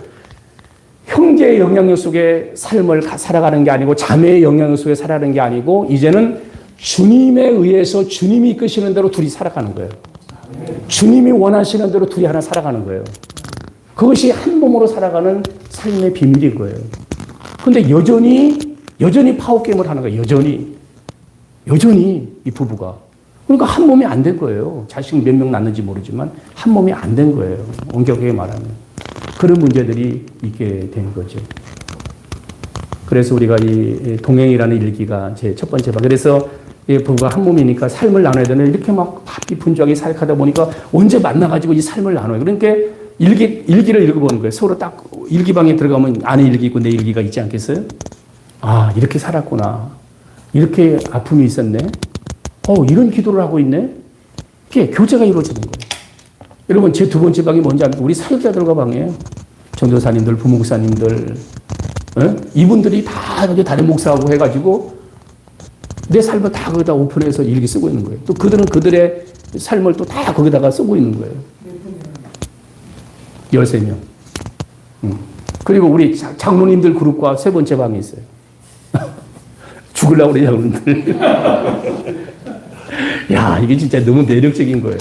형제의 영향력 속에 삶을 살아가는 게 아니고 자매의 영향력 속에 살아가는 게 아니고 이제는 주님에 의해서 주님이 이끄시는 대로 둘이 살아가는 거예요. 주님이 원하시는 대로 둘이 하나 살아가는 거예요. 그것이 한 몸으로 살아가는 삶의 비밀인 거예요. 근데 여전히 파워게임을 하는 거예요. 여전히 이 부부가. 그러니까 한 몸이 안 된 거예요. 자식 몇 명 낳는지 모르지만 한 몸이 안 된 거예요. 엄격하게 말하면. 그런 문제들이 있게 된 거죠. 그래서 우리가 이 동행이라는 일기가 제 첫 번째 방. 그래서 이 부부가 한 몸이니까 삶을 나눠야 되는 이렇게 막 바삐 분주하게 살아가다 보니까 언제 만나가지고 이 삶을 나눠요. 그러니까 일기를 읽어보는 거예요. 서로 딱 일기방에 들어가면 아내 일기 있고 내 일기가 있지 않겠어요? 아, 이렇게 살았구나. 이렇게 아픔이 있었네. 이런 기도를 하고 있네. 이게 교제가 이루어지는 거예요. 여러분, 제 두 번째 방이 뭔지 압니까? 우리 사역자들과 방이에요. 전도사님들, 부목사님들, 이분들이 다 여기 다른 목사하고 해가지고 내 삶을 다 거기다 오픈해서 일기 쓰고 있는 거예요. 또 그들은 그들의 삶을 또 다 거기다가 쓰고 있는 거예요. 13명. 그리고 우리 장로님들 그룹과 세 번째 방이 있어요. 죽으려고 그래, 장로님들. 야, 이게 진짜 너무 매력적인 거예요.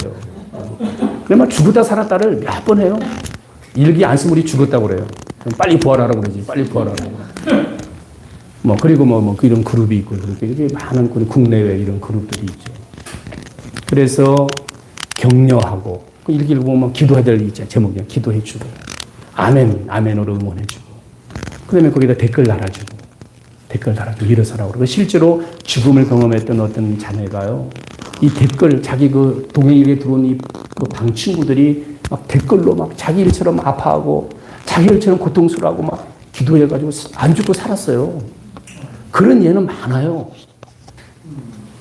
그러면 죽었다 살았다를 몇 번 해요. 일기 안 쓰면 우리 죽었다고 그래요. 빨리 부활하라고 그러지. 빨리 부활하라고. 그리고 이런 그룹이 있고, 이렇게 많은 국내외 이런 그룹들이 있죠. 그래서 격려하고, 일기를 보면 기도해야 될 제목이야. 기도해주고, 아멘으로 응원해주고, 그 다음에 거기다 댓글 달아주고, 일어서라고 그러고, 실제로 죽음을 경험했던 어떤 자매가요, 이 댓글, 자기 그 동행일에 들어온 이 방 친구들이 막 댓글로 막 자기 일처럼 아파하고, 자기 일처럼 고통스러워하고 막 기도해가지고 안 죽고 살았어요. 그런 예는 많아요.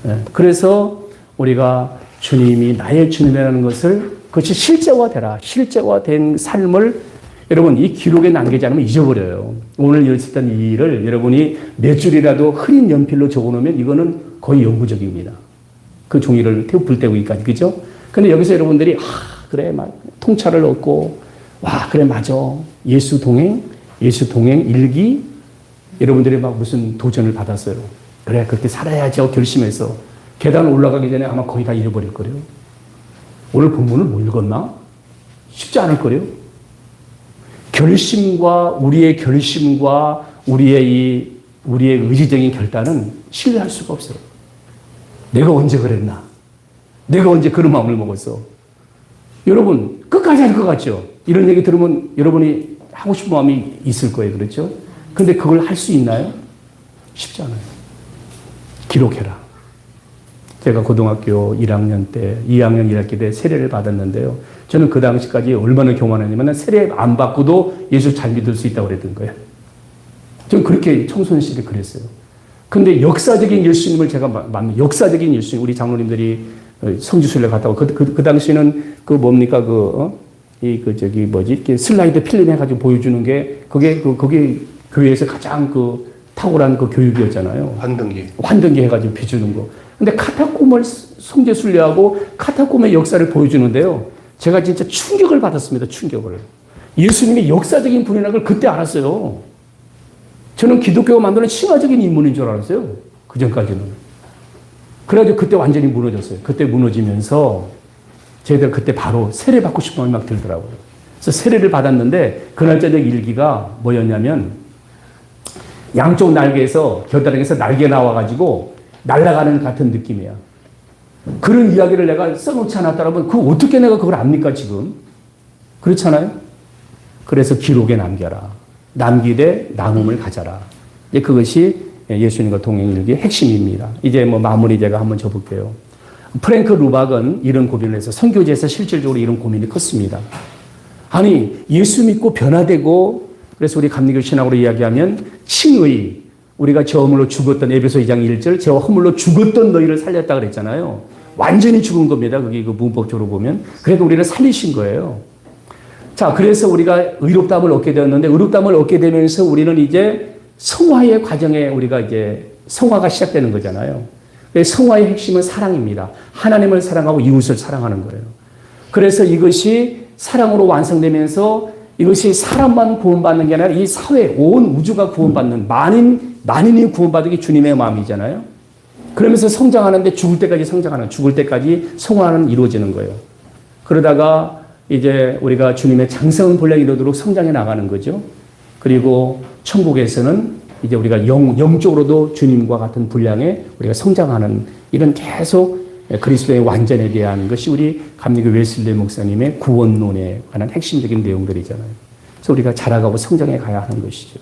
네, 그래서 우리가 주님이 나의 주님이라는 것을 그것이 실제화된 삶을 여러분 이 기록에 남기지 않으면 잊어버려요. 오늘 있었던 이 일을 여러분이 몇 줄이라도 흐린 연필로 적어놓으면 이거는 거의 영구적입니다. 그 종이를 불 때우기까지, 그죠? 근데 여기서 여러분들이 그래 막 통찰을 얻고 그래 맞아 예수 동행 일기 여러분들이 막 무슨 도전을 받았어요. 그래 그렇게 살아야지 하고 결심해서 계단 올라가기 전에 아마 거의 다 잃어버릴 거래요. 오늘 본문을 못 읽었나? 쉽지 않을 거래요. 우리의 결심과 우리의 의지적인 결단은 신뢰할 수가 없어요. 내가 언제 그랬나? 내가 언제 그런 마음을 먹었어? 여러분 끝까지 할 것 같죠? 이런 얘기 들으면 여러분이 하고 싶은 마음이 있을 거예요. 그렇죠? 근데 그걸 할 수 있나요? 쉽지 않아요. 기록해라. 제가 고등학교 1학년 때, 2학년 1학기 때 세례를 받았는데요. 저는 그 당시까지 얼마나 교만했냐면 세례 안 받고도 예수 잘 믿을 수 있다고 그랬던 거예요. 저는 그렇게 청소년 시절에 그랬어요. 근데 역사적인 예수님을 제가 만난, 역사적인 예수님, 우리 장로님들이 성지순례 갔다고, 그 당시에는 이렇게 슬라이드 필름 해가지고 보여주는 게, 그게 교회에서 가장 탁월한 교육이었잖아요. 환등기 해가지고 비주는 거. 근데 카타콤을 성지순례하고 카타콤의 역사를 보여주는데요. 제가 진짜 충격을 받았습니다. 충격을. 예수님의 역사적인 분이라는 걸 그때 알았어요. 저는 기독교가 만드는 신화적인 인물인 줄 알았어요. 그 전까지는. 그래가지고 그때 완전히 무너졌어요. 그때 무너지면서 저희들 그때 바로 세례 받고 싶은 마음이 막 들더라고요. 그래서 세례를 받았는데 그날 저녁 일기가 뭐였냐면 양쪽 날개에서 겨드랑이에서 날개 나와가지고 날아가는 같은 느낌이야. 그런 이야기를 내가 써놓지 않았다면 어떻게 내가 그걸 압니까 지금? 그렇잖아요. 그래서 기록에 남겨라. 남기되 나눔을 가져라. 그것이 예수님과 동행일기의 핵심입니다. 이제 마무리 제가 한번 줘볼게요. 프랭크 루박은 이런 고민을 해서 선교지에서 실질적으로 이런 고민이 컸습니다. 아니 예수 믿고 변화되고 그래서 우리 감리교 신학으로 이야기하면 칭의, 우리가 저 허물로 죽었던 에베소 2장 1절 저 허물로 죽었던 너희를 살렸다 그랬잖아요. 완전히 죽은 겁니다. 그게 문법적으로 보면. 그래도 우리를 살리신 거예요. 자, 그래서 우리가 의롭다함을 얻게 되었는데 의롭다함을 얻게 되면서 우리는 이제 성화의 과정에 우리가 이제 성화가 시작되는 거잖아요. 성화의 핵심은 사랑입니다. 하나님을 사랑하고 이웃을 사랑하는 거예요. 그래서 이것이 사랑으로 완성되면서 이것이 사람만 구원받는 게 아니라 이 사회, 온 우주가 구원받는 만인이 구원받는 게 주님의 마음이잖아요. 그러면서 성장하는데 죽을 때까지 성화는 이루어지는 거예요. 그러다가 이제 우리가 주님의 장성한 분량이 이루도록 성장해 나가는 거죠. 그리고 천국에서는 이제 우리가 영적으로도 주님과 같은 분량에 우리가 성장하는 이런 계속 그리스도의 완전에 대한 것이 우리 감리교 웨슬리 목사님의 구원론에 관한 핵심적인 내용들이잖아요. 그래서 우리가 자라가고 성장해 가야 하는 것이죠.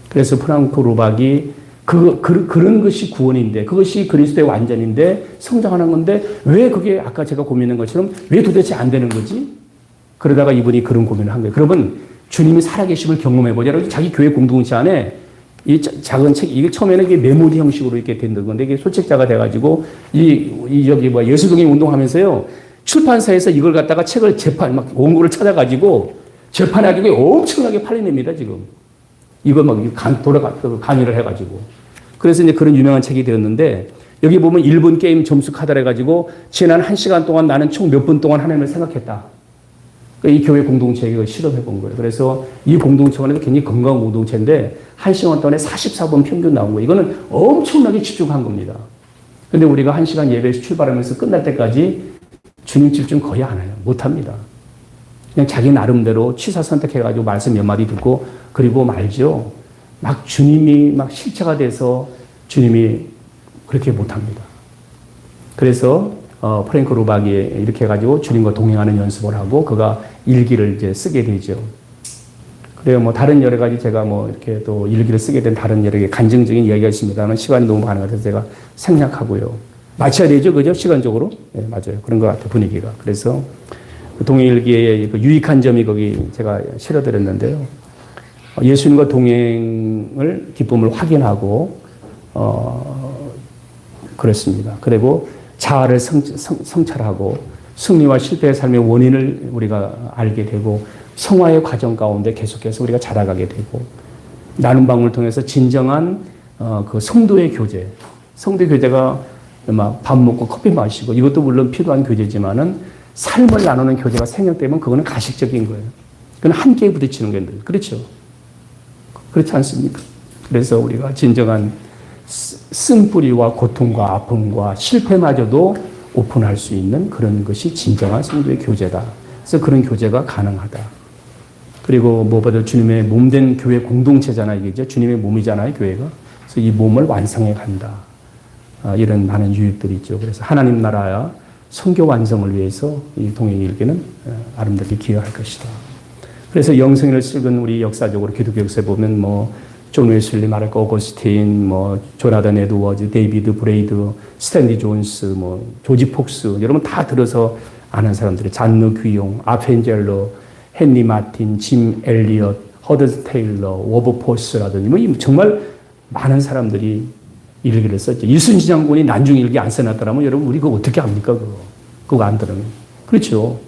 그래서 프랑크 루박이 그런 것이 구원인데 그것이 그리스도의 완전인데 성장하는 건데 왜 그게 아까 제가 고민한 것처럼 왜 도대체 안 되는 거지? 그러다가 이분이 그런 고민을 한 거예요. 그러면 주님이 살아계심을 경험해보자. 자기 교회 공동체 안에 이 작은 책, 이게 처음에는 이게 메모리 형식으로 이렇게 된 건데 이게 소책자가 돼가지고 예수동행 운동하면서요. 출판사에서 이걸 갖다가 책을 원고를 찾아가지고 재판하기 엄청나게 팔려냅니다, 지금. 이거 강의를 해가지고. 그래서 이제 그런 유명한 책이 되었는데 여기 보면 1분 게임 점수 카드를 해가지고 지난 1시간 동안 나는 총 몇 분 동안 하나님을 생각했다. 이 교회 공동체에 실험해 본 거예요. 그래서 이 공동체가 굉장히 건강한 공동체인데 1시간 동안에 44번 평균 나온 거예요. 이거는 엄청나게 집중한 겁니다. 근데 우리가 1시간 예배에서 출발하면서 끝날 때까지 주님 집중 거의 안 해요. 못 합니다. 그냥 자기 나름대로 취사 선택해가지고 말씀 몇 마디 듣고 그리고 말죠. 막 주님이 막 실체가 돼서 주님이 그렇게 못합니다. 그래서 프랭크 루박이 이렇게 해가지고 주님과 동행하는 연습을 하고 그가 일기를 이제 쓰게 되죠. 그래요. 뭐 다른 여러 가지 제가 뭐 이렇게 또 일기를 쓰게 된 다른 여러 개 간증적인 이야기가 있습니다만 시간이 너무 많은 것 같아서 제가 생략하고요. 마쳐야 되죠, 그죠? 시간적으로. 네, 맞아요. 그런 것 같아요, 분위기가. 그래서 그 동행일기의 그 유익한 점이 거기 제가 실어드렸는데요. 예수님과 동행을 기쁨을 확인하고 그렇습니다. 그리고 자아를 성찰하고 승리와 실패의 삶의 원인을 우리가 알게 되고 성화의 과정 가운데 계속해서 우리가 자라가게 되고 나눔 방문을 통해서 진정한 그 성도의 교제, 성도의 교제가 막 밥 먹고 커피 마시고 이것도 물론 필요한 교제지만은 삶을 나누는 교제가 생략되면 그거는 가식적인 거예요. 그건 한계에 부딪히는 건데 그렇죠? 그렇지 않습니까? 그래서 우리가 진정한 쓴뿌리와 고통과 아픔과 실패마저도 오픈할 수 있는 그런 것이 진정한 성도의 교제다. 그래서 그런 교제가 가능하다. 그리고 무엇보다 주님의 몸된 교회 공동체잖아요. 이게 주님의 몸이잖아요. 교회가. 그래서 이 몸을 완성해 간다. 이런 많은 유익들이 있죠. 그래서 하나님 나라야 선교 완성을 위해서 이 동행일기는 아름답게 기여할 것이다. 그래서 영성을 읽은 우리 역사적으로 기독교 역사에 보면 뭐 존 웨슬리, 마르크 오거스틴, 뭐 조나단 에드워즈, 데이비드 브레이드, 스탠리 존스, 뭐 조지 폭스 여러분 다 들어서 아는 사람들이 잔느 귀용, 아펜젤러, 헨리 마틴, 짐 엘리엇, 허드 테일러, 워버 포스라든지 뭐 정말 많은 사람들이 일기를 썼죠. 이순신 장군이 난중일기 안 써놨더라면 여러분 우리 그거 어떻게 합니까? 그거 안 들으면. 그렇죠.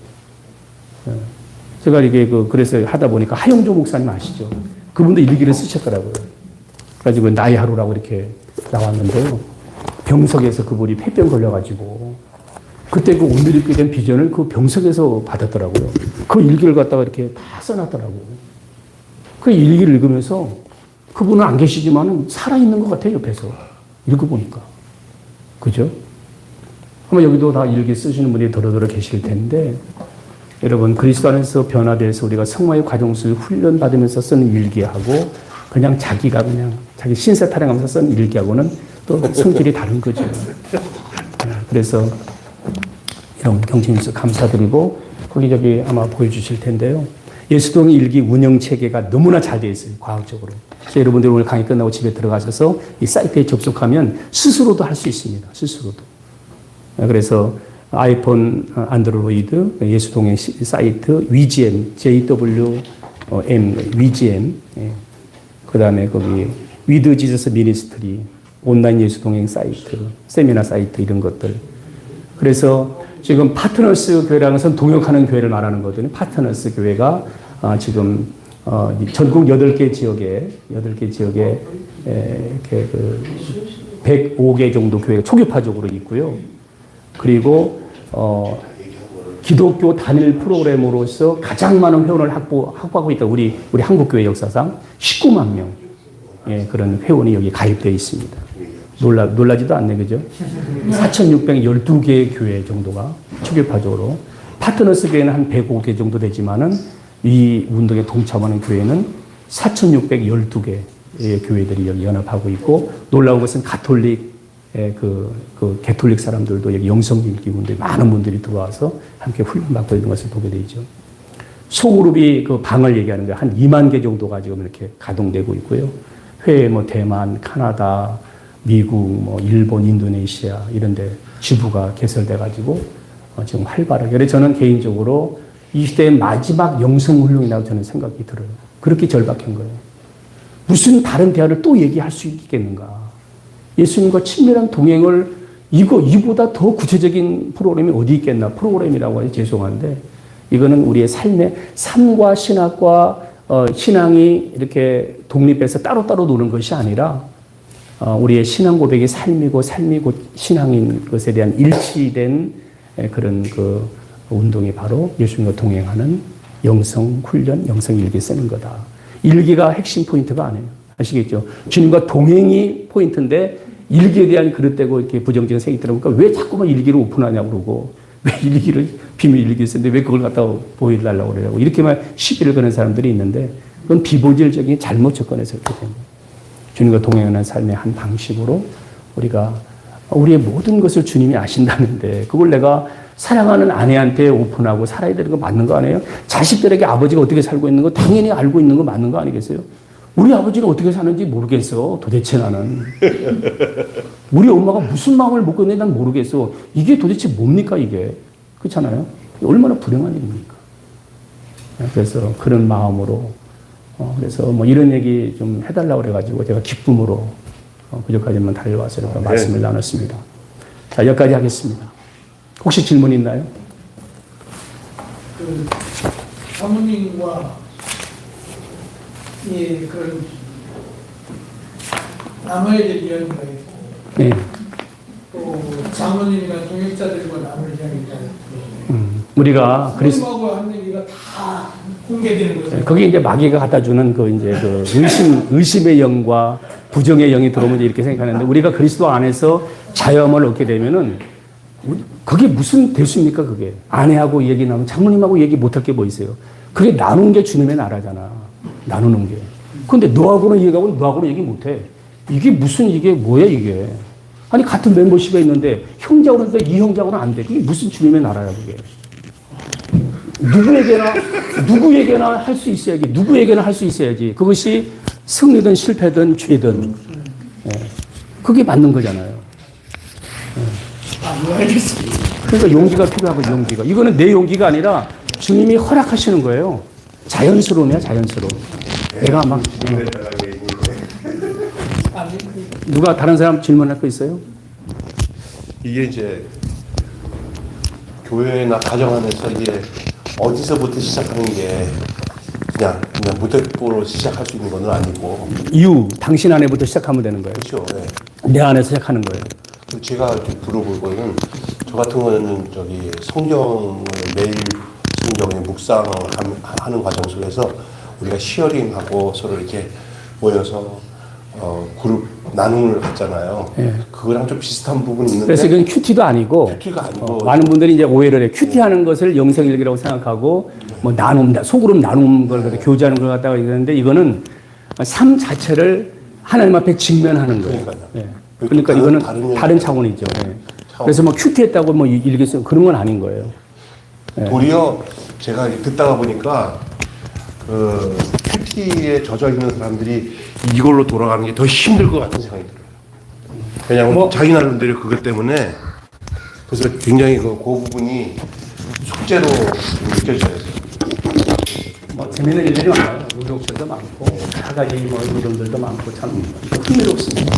제가 이게 그래서 하다 보니까 하영조 목사님 아시죠? 그분도 일기를 쓰셨더라고요. 그래가지고 나의 하루라고 이렇게 나왔는데요. 병석에서 그분이 폐병 걸려가지고 그때 그 오늘 읽게 된 비전을 그 병석에서 받았더라고요. 그 일기를 갖다가 이렇게 다 써놨더라고요. 그 일기를 읽으면서 그분은 안 계시지만은 살아있는 것 같아요, 옆에서. 읽어보니까. 그죠? 아마 여기도 다 일기 쓰시는 분이 더러더러 계실 텐데, 여러분, 그리스도 안에서 변화돼서 우리가 성화의 과정 속에 훈련받으면서 쓰는 일기하고, 그냥 자기가 그냥 자기 신세 타령하면서 쓰는 일기하고는 또 성질이 다른 거죠. 그래서 이런 경치님께서 감사드리고, 거기저기 아마 보여주실 텐데요. 예수동 일기 운영 체계가 너무나 잘 되어 있어요, 과학적으로. 그래서 여러분들 오늘 강의 끝나고 집에 들어가셔서 이 사이트에 접속하면 스스로도 할 수 있습니다, 스스로도. 그래서 아이폰, 안드로이드, 예수동의 사이트, 위지엠, JWM, 위지엠, 그 다음에 거기 위드 지저스 미니스트리, 온라인 예수동행 사이트, 세미나 사이트 이런 것들. 그래서 지금 파트너스 교회라는 것은 동역하는 교회를 말하는 거거든요. 파트너스 교회가 지금 전국 8개 지역에 이렇게 105개 정도 교회가 초교파적으로 있고요. 그리고 기독교 단일 프로그램으로서 가장 많은 회원을 확보하고 있다. 우리 한국교회 역사상 19만 명 그런 회원이 여기 가입되어 있습니다. 놀라지도 않네, 그죠? 4,612개의 교회 정도가 초교파적으로. 파트너스 교회는 한 105개 정도 되지만은 이 운동에 동참하는 교회는 4,612개의 교회들이 여기 연합하고 있고, 놀라운 것은 가톨릭, 개톨릭 사람들도 여기 영성일기 운동에 많은 분들이 들어와서 함께 훈련받고 있는 것을 보게 되죠. 소그룹이 그 방을 얘기하는 거예요. 한 2만 개 정도가 지금 이렇게 가동되고 있고요. 회에 뭐 대만, 카나다, 미국, 일본, 인도네시아 이런 데 지부가 개설돼가지고 지금 활발하게. 그래서 저는 개인적으로 이 시대의 마지막 영성훈련이라고 저는 생각이 들어요. 그렇게 절박한 거예요. 무슨 다른 대화를 또 얘기할 수 있겠는가. 예수님과 친밀한 동행을 이보다 더 구체적인 프로그램이 어디 있겠나. 프로그램이라고 해서 죄송한데 이거는 우리의 삶과 신학과 신앙이 이렇게 독립해서 따로따로 노는 것이 아니라 우리의 신앙 고백이 삶이고 삶이 곧 신앙인 것에 대한 일치된 그런 그 운동이 바로 예수님과 동행하는 영성 훈련, 영성 일기 쓰는 거다. 일기가 핵심 포인트가 아니에요. 아시겠죠? 주님과 동행이 포인트인데 일기에 대한 그릇되고 이렇게 부정적인 생각이 들어보니까 왜 자꾸만 일기를 오픈하냐고 그러고 왜 일기를 비밀 일기 쓰는데 왜 그걸 갖다 보여달라고 그러냐고 이렇게만 시비를 거는 사람들이 있는데 그건 비본질적인 잘못 접근해서 그렇게 된 거예요. 주님과 동행하는 삶의 한 방식으로 우리가 우리의 모든 것을 주님이 아신다는데 그걸 내가 사랑하는 아내한테 오픈하고 살아야 되는 거 맞는 거 아니에요? 자식들에게 아버지가 어떻게 살고 있는 거 당연히 알고 있는 거 맞는 거 아니겠어요? 우리 아버지는 어떻게 사는지 모르겠어. 도대체 나는. 우리 엄마가 무슨 마음을 먹고 있는지 난 모르겠어. 이게 도대체 뭡니까 이게? 그렇잖아요. 얼마나 불행한 일입니까? 그래서 그런 마음으로 그래서 뭐 이런 얘기 좀 해달라고 그래가지고 제가 기쁨으로 그저까지만 달려와서 이렇게 말씀을 나눴습니다. 자, 여기까지 하겠습니다. 혹시 질문 있나요? 그 사모님과 이 그런 나눠야 될 이야기가 있고 네. 또 장모님이나 동역자들과 나눌 이야기가 있고 우리가 그리스도하고 한 얘기가 다 공개되는 거죠. 거기 이제 마귀가 갖다 주는 그 이제 그 의심의 영과 부정의 영이 들어오면 이제 이렇게 생각하는데 우리가 그리스도 안에서 자유함을 얻게 되면은 그게 무슨 대수입니까 그게? 아내하고 얘기 나누면 장모님하고 얘기 못할 게 뭐 있어요? 그게 나누는 게 주님의 나라잖아. 나누는 게. 근데 너하고는 얘기하고 너하고는 얘기 못해. 이게 무슨 이게 뭐야 이게? 아니 같은 멤버십에 있는데 형제하고는 돼, 이 형제하고는 안 돼. 그게 무슨 주님의 나라야 그게? 누구에게나 할 수 있어야지. 누구에게나 할 수 있어야지. 그것이 승리든 실패든 죄든. 예. 그게 맞는 거잖아요. 알겠습니다. 그러니까 용기가 필요하고 용기가. 이거는 내 용기가 아니라 주님이 허락하시는 거예요. 자연스러움이야 자연스러움. 내가 막 누가 다른 사람 질문할 거 있어요? 이게 이제 교회나 가정 안에서 이게 어디서부터 시작하는 게 그냥 무대뽀로 시작할 수 있는 건 아니고 당신 안에부터 시작하면 되는 거예요. 그렇죠. 네. 내 안에서 시작하는 거예요. 제가 이렇게 들어보고는 저 같은 거는 저기 성경을 매일 성경에 묵상하는 과정 속에서 우리가 시어링하고 서로 이렇게 모여서 그룹 나눔을 갖잖아요. 예. 그거랑 좀 비슷한 부분이 있는데. 그래서 이건 큐티도 아니고, 큐티가 아니고 많은 분들이 이제 오해를 해. 큐티하는 것을 영성일기라고 생각하고 뭐 소그룹 나눔 걸 갖다 교제하는 걸 갖다가 있는데 이거는 삶 자체를 하나님 앞에 직면하는 거예요. 그러니까요. 예. 그러니까 이거는 다른 차원이죠. 예. 그래서 뭐 큐티했다고 뭐 일겠어요. 그런 건 아닌 거예요. 도리어 제가 듣다가 보니까 그 큐티에 젖어 있는 사람들이 이걸로 돌아가는 게 더 힘들 것 같은 생각이 들어요. 왜냐하면 자기 나름대로 그것 때문에 그래서 굉장히 그 부분이 숙제로 느껴져요. 뭐 재밌는 일들이 많아요. 우독들도 많고 여러 가지 뭐 이름들도 많고 참 흥미롭습니다.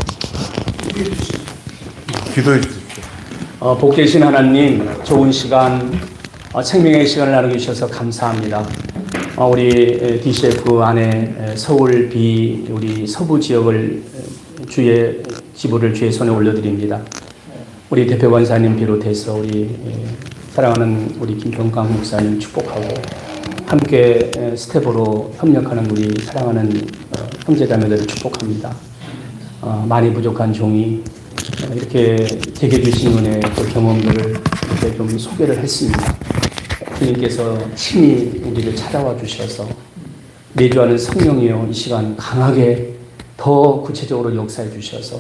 기도해 주십시오. 복되신 하나님, 좋은 시간, 생명의 시간을 나누게 주셔서 감사합니다. 우리 DCF 안에 서울 B 우리 서부 지역을 주의 지부를 주의 손에 올려드립니다. 우리 대표 권사님 비롯해서 우리 사랑하는 우리 김평강 목사님 축복하고 함께 스텝으로 협력하는 우리 사랑하는 형제자매들을 축복합니다. 많이 부족한 종이 이렇게 제게 주신 은혜 그 경험들을 이렇게 좀 소개를 했습니다. 주님께서 친히 우리를 찾아와 주셔서 내주하는 성령이여 이 시간 강하게 더 구체적으로 역사해 주셔서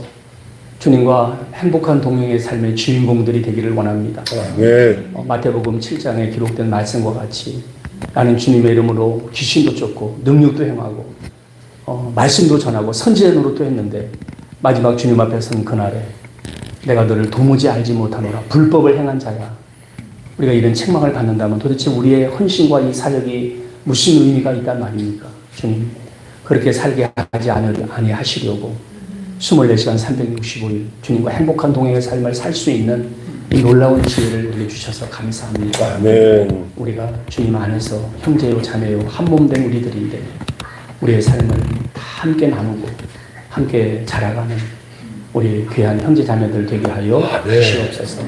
주님과 행복한 동행의 삶의 주인공들이 되기를 원합니다. 네. 마태복음 7장에 기록된 말씀과 같이 나는 주님의 이름으로 귀신도 쫓고 능력도 행하고 말씀도 전하고 선지의 노릇도 했는데 마지막 주님 앞에 선 그날에 내가 너를 도무지 알지 못하노라 불법을 행한 자야. 우리가 이런 책망을 받는다면 도대체 우리의 헌신과 이 사역이 무슨 의미가 있단 말입니까? 주님 그렇게 살게 하지 아니하시려고 24시간 365일 주님과 행복한 동행의 삶을 살 수 있는 이 놀라운 지혜를 우리 주셔서 감사합니다. 아멘. 우리가 주님 안에서 형제요 자매요 한 몸 된 우리들인데 우리의 삶을 다 함께 나누고 함께 자라가는 우리 귀한 형제 자매들 되게 하여 주시옵소서.